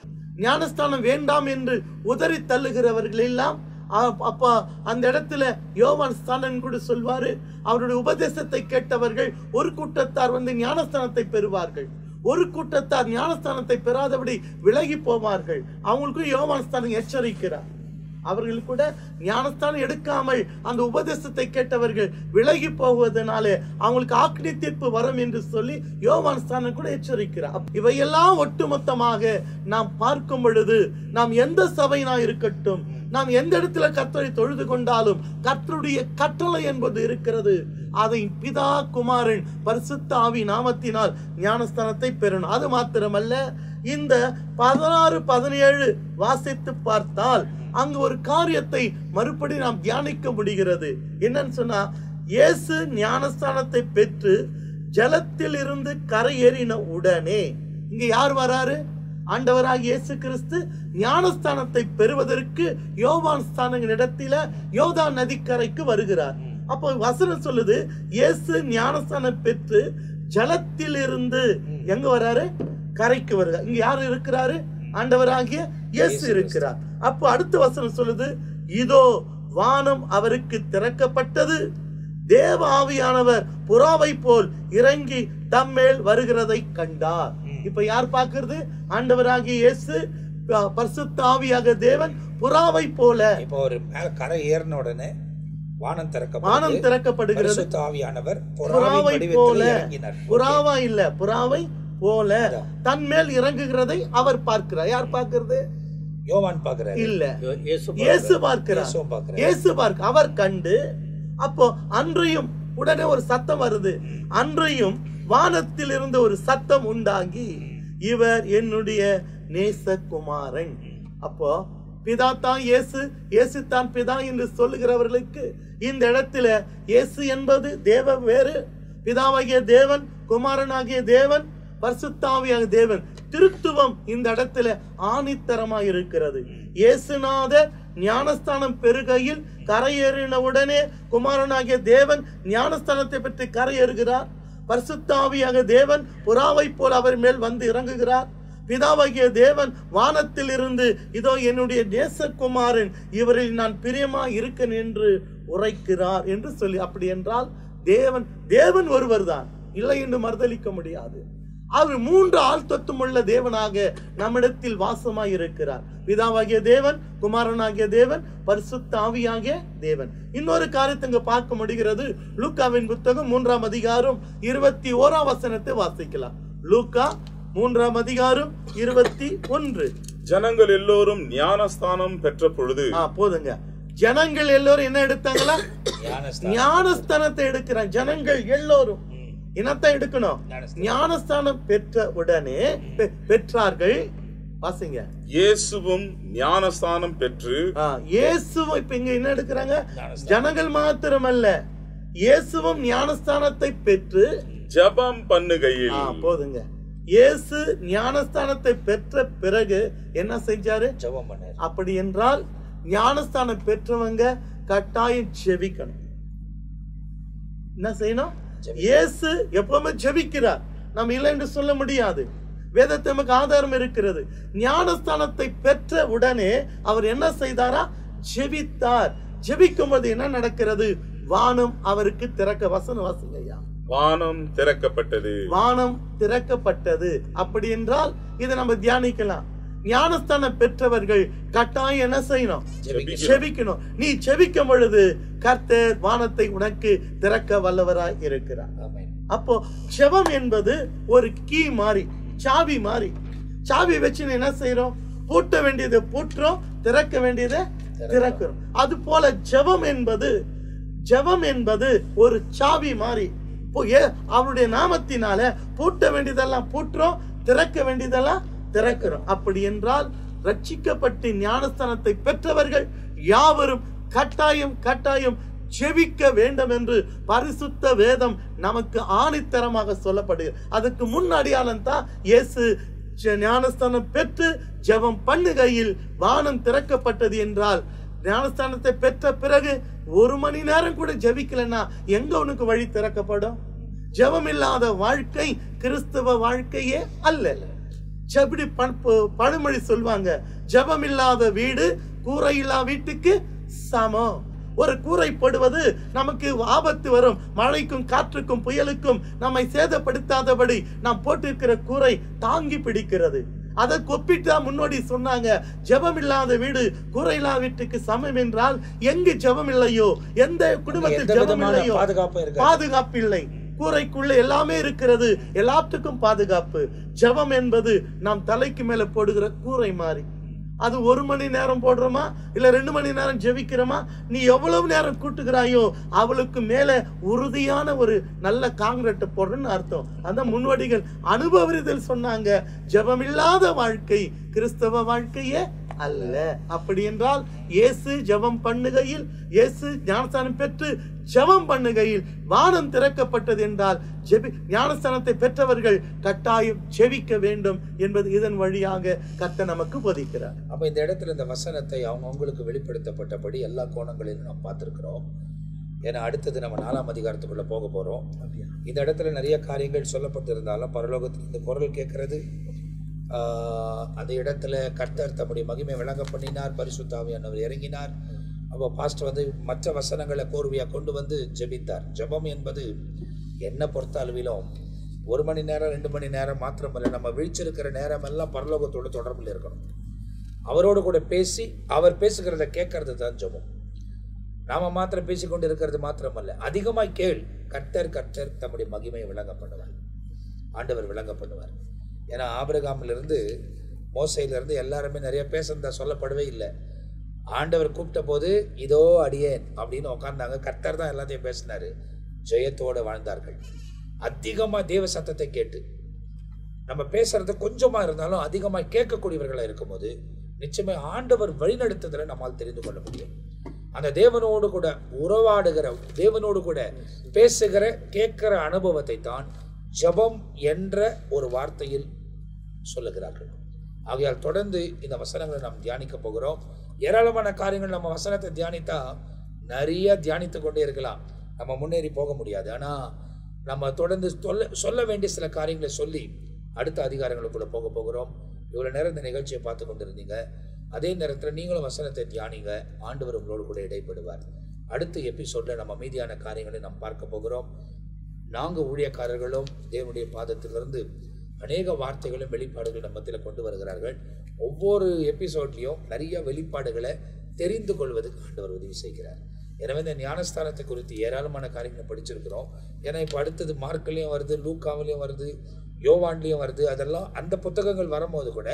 ஞானஸ்தானம் வேண்டாம் என்று உதறி தள்ளுகிறவர்கள் எல்லாம் அப்ப அந்த இடத்துல யோவான் ஸ்நானன் கூட சொல்வாரு, அவருடைய உபதேசத்தை கேட்டவர்கள் ஒரு கூட்டத்தார் வந்து ஞானஸ்தானத்தை பெறுவார்கள், ஒரு கூட்டத்தார் ஞானஸ்தானத்தை பெறாதபடி விலகி போவார்கள். அவங்களுக்கும் யோவான் ஸ்நானன் எச்சரிக்கிறார். அவர்கள் கூட ஞானஸ்தானம் எடுக்காமல் அந்த உபதேசத்தை கேட்டவர்கள் விலகி போவதனாலே அவங்களுக்கு ஆக்கினி தீர்ப்பு வரும் என்று சொல்லி யோவான் ஸ்நானன் கூட எச்சரிக்கிறார். இவையெல்லாம் ஒட்டுமொத்தமாக நாம் பார்க்கும் பொழுது நாம் எந்த சபையினா இருக்கட்டும், நாம் எந்த இடத்துல கர்த்தரை தொழுது கொண்டாலும் கர்த்தருடைய கட்டளை என்பது இருக்கிறது. அதை பிதா குமாரன் பரிசுத்த ஆவி நாமத்தினால் ஞானஸ்தானத்தை பெறணும். அது மாத்திரமல்ல, இந்த 16, 17 வாசித்து பார்த்தால் அங்கு ஒரு காரியத்தை மறுபடி நாம் தியானிக்க முடிகிறது. என்னன்னு சொன்னா, இயேசு ஞானஸ்தானத்தை பெற்று ஜலத்தில் இருந்து கரையேறின உடனே இங்க யார் வராரு? ஆண்டவராக இயேசு கிறிஸ்து ஞானஸ்தானத்தை பெறுவதற்கு யோவான் ஸ்நானன் இடத்தில யோர்தான் நதிக்கரைக்கு வருகிறார். அப்போ வசனம் சொல்லுது, இயேசு ஞானஸ்தானம் பெற்று ஜலத்தில் இருந்து எங்க வராரு? கரைக்கு வருகிறார். இங்க யாரு இருக்கிறாரு? ஆண்டவராகிய இயேசு இருக்கிறார். அப்போ அடுத்த வசனம் சொல்லுது, இதோ வானம் அவருக்கு திறக்கப்பட்டது, தேவ ஆவியானவர் புறாவை போல் இறங்கி தம்மேல் வருகிறதை கண்டார். இப்ப யார் பார்க்கிறது? ஆண்டவராகிய இயேசு பரிசுத்த ஆவியாக தேவன் புறாவை போல. இப்போ ஒரு மேல கரை ஏறின உடனே வானம் திறக்கப்படுகிறது. ஆவியானவர் புறாவை போல, புறாவா இல்ல, புறாவை போல தன் மேல் இறங்குகிறதை அவர் பார்க்கிறார். யார் பார்க்கிறது? யோவான் பார்க்கிறார் இல்ல, இயேசு பார்க்கிறார். இயேசு பார்க்க அவர் கண்டு, அப்போ அன்றையும் உடனே ஒரு சத்தம் வருது. அன்றையும் வானத்தில் இருந்து ஒரு சத்தம் உண்டாகி, இவர் என்னுடைய நேசகுமாரன். அப்போ பிதா தான் இயேசு, இயேசு தான் பிதா என்று சொல்லுகிறவர்களுக்கு இந்த இடத்துல இயேசு என்பது தேவ வேறு, பிதாவாகிய தேவன், குமாரனாகிய தேவன், பரிசுத்த ஆவியாக தேவன், திருத்துவம் இந்த இடத்துல ஆணித்தரமாக இருக்கிறது. இயேசுநாதர் ஞானஸ்தானம் பெறுகையில் கரையேறின உடனே குமாரனாகிய தேவன் ஞானஸ்தானத்தை பற்றி கரையேறுகிறார். பரிசுத்த ஆவியாக தேவன் புறாவை போல் அவர் மேல் வந்து இறங்குகிறார். பிதாவாகிய தேவன் வானத்தில் இருந்து, இதோ என்னுடைய நேசகுமாரன், இவரில் நான் பிரியமா இருக்கேன் என்று உரைக்கிறார் என்று சொல்லி. அப்படி என்றால் தேவன் ஒருவர் தான், இல்லை என்று மறுதலிக்க முடியாது. அவர் 3 ஆள் தத்துவமுள்ள தேவனாக நம்மிடத்தில் வாசமாய் இருக்கிறார். பிதாவாகிய தேவன், குமாரனாகிய தேவன், பரிசுத்த ஆவியாகிய தேவன். இன்னொரு காரியத்தை இங்க பார்க்க முடிகிறது. லூக்காவின் புத்தகம் 3ஆம் அதிகாரம் 21ஆம் வசனத்தை வாசிக்கலாம். லூக்கா 3ஆம் அதிகாரம் 21. ஜனங்கள் எல்லோரும் ஞானஸ்தானம் பெற்ற பொழுது, போதுங்க, ஜனங்கள் எல்லோரும் என்ன எடுத்தாங்களா? ஞானஸ்தானத்தை எடுக்கிறாங்க. ஜனங்கள் எல்லோரும் என்னத்தை எடுக்கணும்? ஞானஸ்தானம் பெற்ற உடனே பெற்றார்கள். வாசிங்க. இயேசுவும் ஞானஸ்தானம் பெற்று, இயேசுவும் இப்ப இங்க என்ன எடுக்கிறாங்க? ஜனங்கள் மாத்திரமல்ல, இயேசுவும் ஞானஸ்தானத்தை பெற்று ஜெபம் பண்ணுகையில். போதுங்க, இயேசு ஞானஸ்தானத்தை பெற்ற பிறகு என்ன செஞ்சாரு? ஜெபம் பண்ணாரு. அப்படி என்றால் ஞானஸ்தானம் பெற்றவங்க கட்டாயம் ஜெபிக்கணும். என்ன செய்யணும்? இயேசு எப்பவுமே ஜெபிக்கிறார், நம்ம இல்லை என்று சொல்ல முடியாது. வேதத்தை நமக்கு ஆதாரம் இருக்கிறது. ஞானஸ்தானத்தை பெற்ற உடனே அவர் என்ன செய்தாரா? ஜெபித்தார். ஜெபிக்கும் போது என்ன நடக்கிறது? வானம் அவருக்கு திறக்க. வசனம் வாசிங்க ஐயா. வானம் திறக்கப்பட்டது. வானம் திறக்கப்பட்டது. அப்படி என்றால் இதை நம்ம தியானிக்கலாம். ஞானஸ்தானம் பெற்றவர்கள் கட்டாயம் என்ன செய்யணும்? ஜெபிக்கணும். நீ ஜெபிக்கும் பொழுது கர்த்தர் வானத்தை உனக்கு திறக்க வல்லவராய் இருக்கிறார். அப்போ ஜெபம் என்பது ஒரு கீ மாதிரி, சாவி மாதிரி. சாவி வச்சு என்ன செய்யறோம்? பூட்ட வேண்டியதை பூட்டுறோம், திறக்க வேண்டியதை திறக்கிறோம். அது போல ஜெபம் என்பது ஒரு சாவி மாதிரி. அவருடைய நாமத்தினால பூட்ட வேண்டியதெல்லாம் பூட்டுறோம், திறக்க வேண்டியதெல்லாம் திறக்கிறோம். அப்படி என்றால் ரட்சிக்கப்பட்டு ஞானஸ்தானத்தை பெற்றவர்கள் யாவரும் கட்டாயம் ஜெபிக்க வேண்டும் என்று பரிசுத்த வேதம் நமக்கு ஆணித்தரமாக சொல்லப்படுகிறது. அதுக்கு முன்னாடியாலும் தான் இயேசு ஞானஸ்தானம் பெற்று ஜெபம் பண்ணுகையில் வானம் திறக்கப்பட்டது என்றால், ஞானஸ்தானத்தை பெற்ற பிறகு 1 மணி நேரம் கூட ஜெபிக்கலன்னா எங்க உனக்கு வழி திறக்கப்படும்? ஜெபம் இல்லாத வாழ்க்கை கிறிஸ்தவ வாழ்க்கையே அல்ல. ஜெபடி பழமொழி சொல்வாங்க, ஜெபம் இல்லாத வீடு கூரையில்லா வீட்டுக்கு சமம். ஒரு கூரை போடுவது நமக்கு ஆபத்து வரும், மழைக்கும் காற்றுக்கும் புயலுக்கும் நம்மை சேதப்படுத்தாதபடி நாம் போட்டிருக்கிற கூரை தாங்கி பிடிக்கிறது. அதை கொப்பிட்டா முன்னோடி சொன்னாங்க, ஜெபம் இல்லாத வீடு கூரையில்லா வீட்டுக்கு சமம் என்றால் எங்கு ஜெபம் இல்லையோ, எந்த குடும்பத்தில் ஜெபம் இல்லையோ பாதுகாப்பு இல்லை. கூரைக்குள்ள எல்லாமே இருக்கிறது, எல்லாத்துக்கும் பாதுகாப்பு. ஜெபம் என்பது நாம் தலைக்கு மேல போடுகிற கூரை மாதிரி. அது 1 மணி நேரம் போடுறோமா இல்ல 2 மணி நேரம் ஜெபிக்கிறோமா, நீ எவ்வளவு நேரம் கூட்டுகிறாயோ அவளுக்கு மேல உறுதியான ஒரு நல்ல காங்கிரீட் போடுறன்னு அர்த்தம். அந்த முன்னோடிகள் அனுபவத்தில் சொன்னாங்க, ஜெபமில்லாத வாழ்க்கை கிறிஸ்தவ வாழ்க்கையே அல்ல. அப்படி என்றால் இயேசு ஜெபம் பண்ணுகையில், இயேசு ஞானஸ்தானம் பெற்று ஜெபம் பண்ணுகையில் வானம் திறக்கப்பட்டது என்றால் ஞானஸ்தானத்தை பெற்றவர்கள் கட்டாயம் ஜெபிக்க வேண்டும் என்பது இதன் வழியாக கர்த்தர் நமக்கு போதிக்கிறார். அப்ப இந்த இடத்துல இந்த வசனத்தை அவங்களுக்கு வெளிப்படுத்தப்பட்டபடி எல்லா கோணங்களிலும் நாம் பார்த்திருக்கிறோம். ஏன்னா அடுத்தது நம்ம 4ஆம் அதிகாரத்துக்குள்ள போக போறோம். இந்த இடத்துல நிறைய காரியங்கள் சொல்லப்பட்டிருந்தாலும் பரலோகத்தில் இந்த குரல் கேட்கிறது. அந்த இடத்துல கர்த்தர் தம்முடைய மகிமை விளங்க பண்ணினார், பரிசுத்த ஆவியானவர் இறங்கினார். அப்போ பாஸ்டர் வந்து மற்ற வசனங்களை கோர்வையாக கொண்டு வந்து ஜெபித்தார். ஜெபம் என்பது என்ன பொறுத்த அளவிலும் 1 மணி நேரம் 2 மணி நேரம் மாத்திரமல்ல, நம்ம விழிச்சிருக்கிற நேரம் எல்லாம் பரலோகத்தோட தொடர்பில் இருக்கணும். அவரோடு கூட பேசி அவர் பேசுகிறத கேட்கறது தான் ஜெபம். நாம மாத்திரம் பேசிக்கொண்டு இருக்கிறது மாத்திரமல்ல, அதிகமாய் கேள். கர்த்தர் தம்முடைய மகிமையை விளங்க பண்ணுவார், ஆண்டவர் விளங்க பண்ணுவார். ஏன்னா ஆபிரகாமிலிருந்து மோசையிலிருந்து எல்லாருமே நிறைய பேசுறதா சொல்லப்படவே இல்லை. ஆண்டவர் கூப்பிட்ட போது இதோ அடியேன் அப்படின்னு உட்கார்ந்தாங்க. கர்த்தர் தான் எல்லாத்தையும் பேசினாரு, ஜெயத்தோடு வாழ்ந்தார்கள். அதிகமாக தேவ சத்தத்தை கேட்டு நம்ம பேசுறது கொஞ்சமா இருந்தாலும் அதிகமாக கேட்கக்கூடியவர்களாக இருக்கும்போது நிச்சயமா ஆண்டவர் வழிநடத்துதலை நம்மால் தெரிந்து கொள்ள முடியும். அந்த தேவனோடு கூட உறவாடுகிற, தேவனோடு கூட பேசுகிற, கேட்கிற அனுபவத்தை தான் ஜெபம் என்ற ஒரு வார்த்தையில் சொல்லுகிறார்கள். ஆகையால் தொடர்ந்து இந்த வசனங்களை நாம் தியானிக்க போகிறோம். ஏராளமான காரியங்கள் நம்ம வசனத்தை தியானித்தா நிறைய தியானித்து கொண்டே இருக்கலாம், நம்ம முன்னேறி போக முடியாது. ஆனால் நம்ம தொடர்ந்து சொல்ல வேண்டிய சில காரியங்களை சொல்லி அடுத்த அதிகாரங்களுக்குள்ள போக போகிறோம். இவ்வளோ நேரம் இந்த நிகழ்ச்சியை பார்த்து கொண்டிருந்தீங்க. அதே நேரத்தில் நீங்களும் வசனத்தை தியானிங்க, ஆண்டவர் உங்களோடு கூட இடைப்படுவார். அடுத்த எபிசோட்ல நம்ம மீதியான காரியங்களை நாம் பார்க்க போகிறோம். நாங்கள் ஊழியக்காரர்களும் தேவனுடைய பாதத்திலிருந்து அநேக வார்த்தைகளும் வெளிப்பாடுகளும் நம்ம மத்தியில் கொண்டு வருகிறார்கள். ஒவ்வொரு எபிசோட்லையும் நிறைய வெளிப்பாடுகளை தெரிந்து கொள்வதற்கு ஆண்டவர் உதவி செய்கிறார். எனவே இந்த ஞானஸ்தானத்தை குறித்து ஏராளமான காரியங்களை படிச்சிருக்கிறோம். ஏன்னா இப்போ அடுத்தது மார்க்லேயும் வருது, லூக்காவிலையும் வருது, யோவான்லேயும் வருது. அதெல்லாம் அந்த புத்தகங்கள் வரும்போது கூட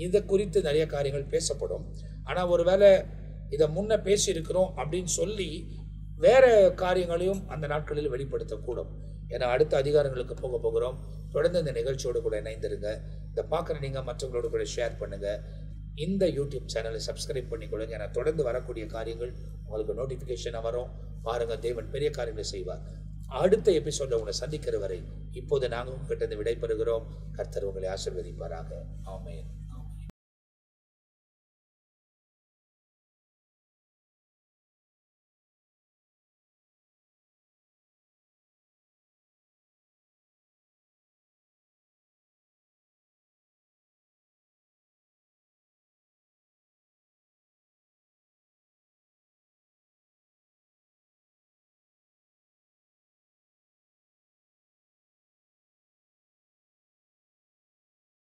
இதை குறித்து நிறைய காரியங்கள் பேசப்படும். ஆனால் ஒருவேளை இதை முன்ன பேசியிருக்கிறோம் அப்படின்னு சொல்லி வேற காரியங்களையும் அந்த நாட்களில் வெளிப்படுத்தக்கூடும். ஏன்னா அடுத்த அதிகாரங்களுக்கு போக போகிறோம். தொடர்ந்து இந்த நிகழ்ச்சியோடு கூட இணைந்திருங்க. இதை பார்க்குற நீங்கள் மற்றவங்களோட கூட ஷேர் பண்ணுங்கள். இந்த யூடியூப் சேனலை சப்ஸ்கிரைப் பண்ணிக்கொள்ளுங்க. ஏன்னா தொடர்ந்து வரக்கூடிய காரியங்கள் உங்களுக்கு நோட்டிஃபிகேஷனாக வரும். பாருங்கள், தேவன் பெரிய காரியங்களை செய்வார். அடுத்த எபிசோட உங்களை சந்திக்கிற வரை இப்போது நாங்கள் உங்ககிட்ட விடைபெறுகிறோம். கர்த்தர் உங்களை ஆசீர்வதிப்பாராக. ஆமென்.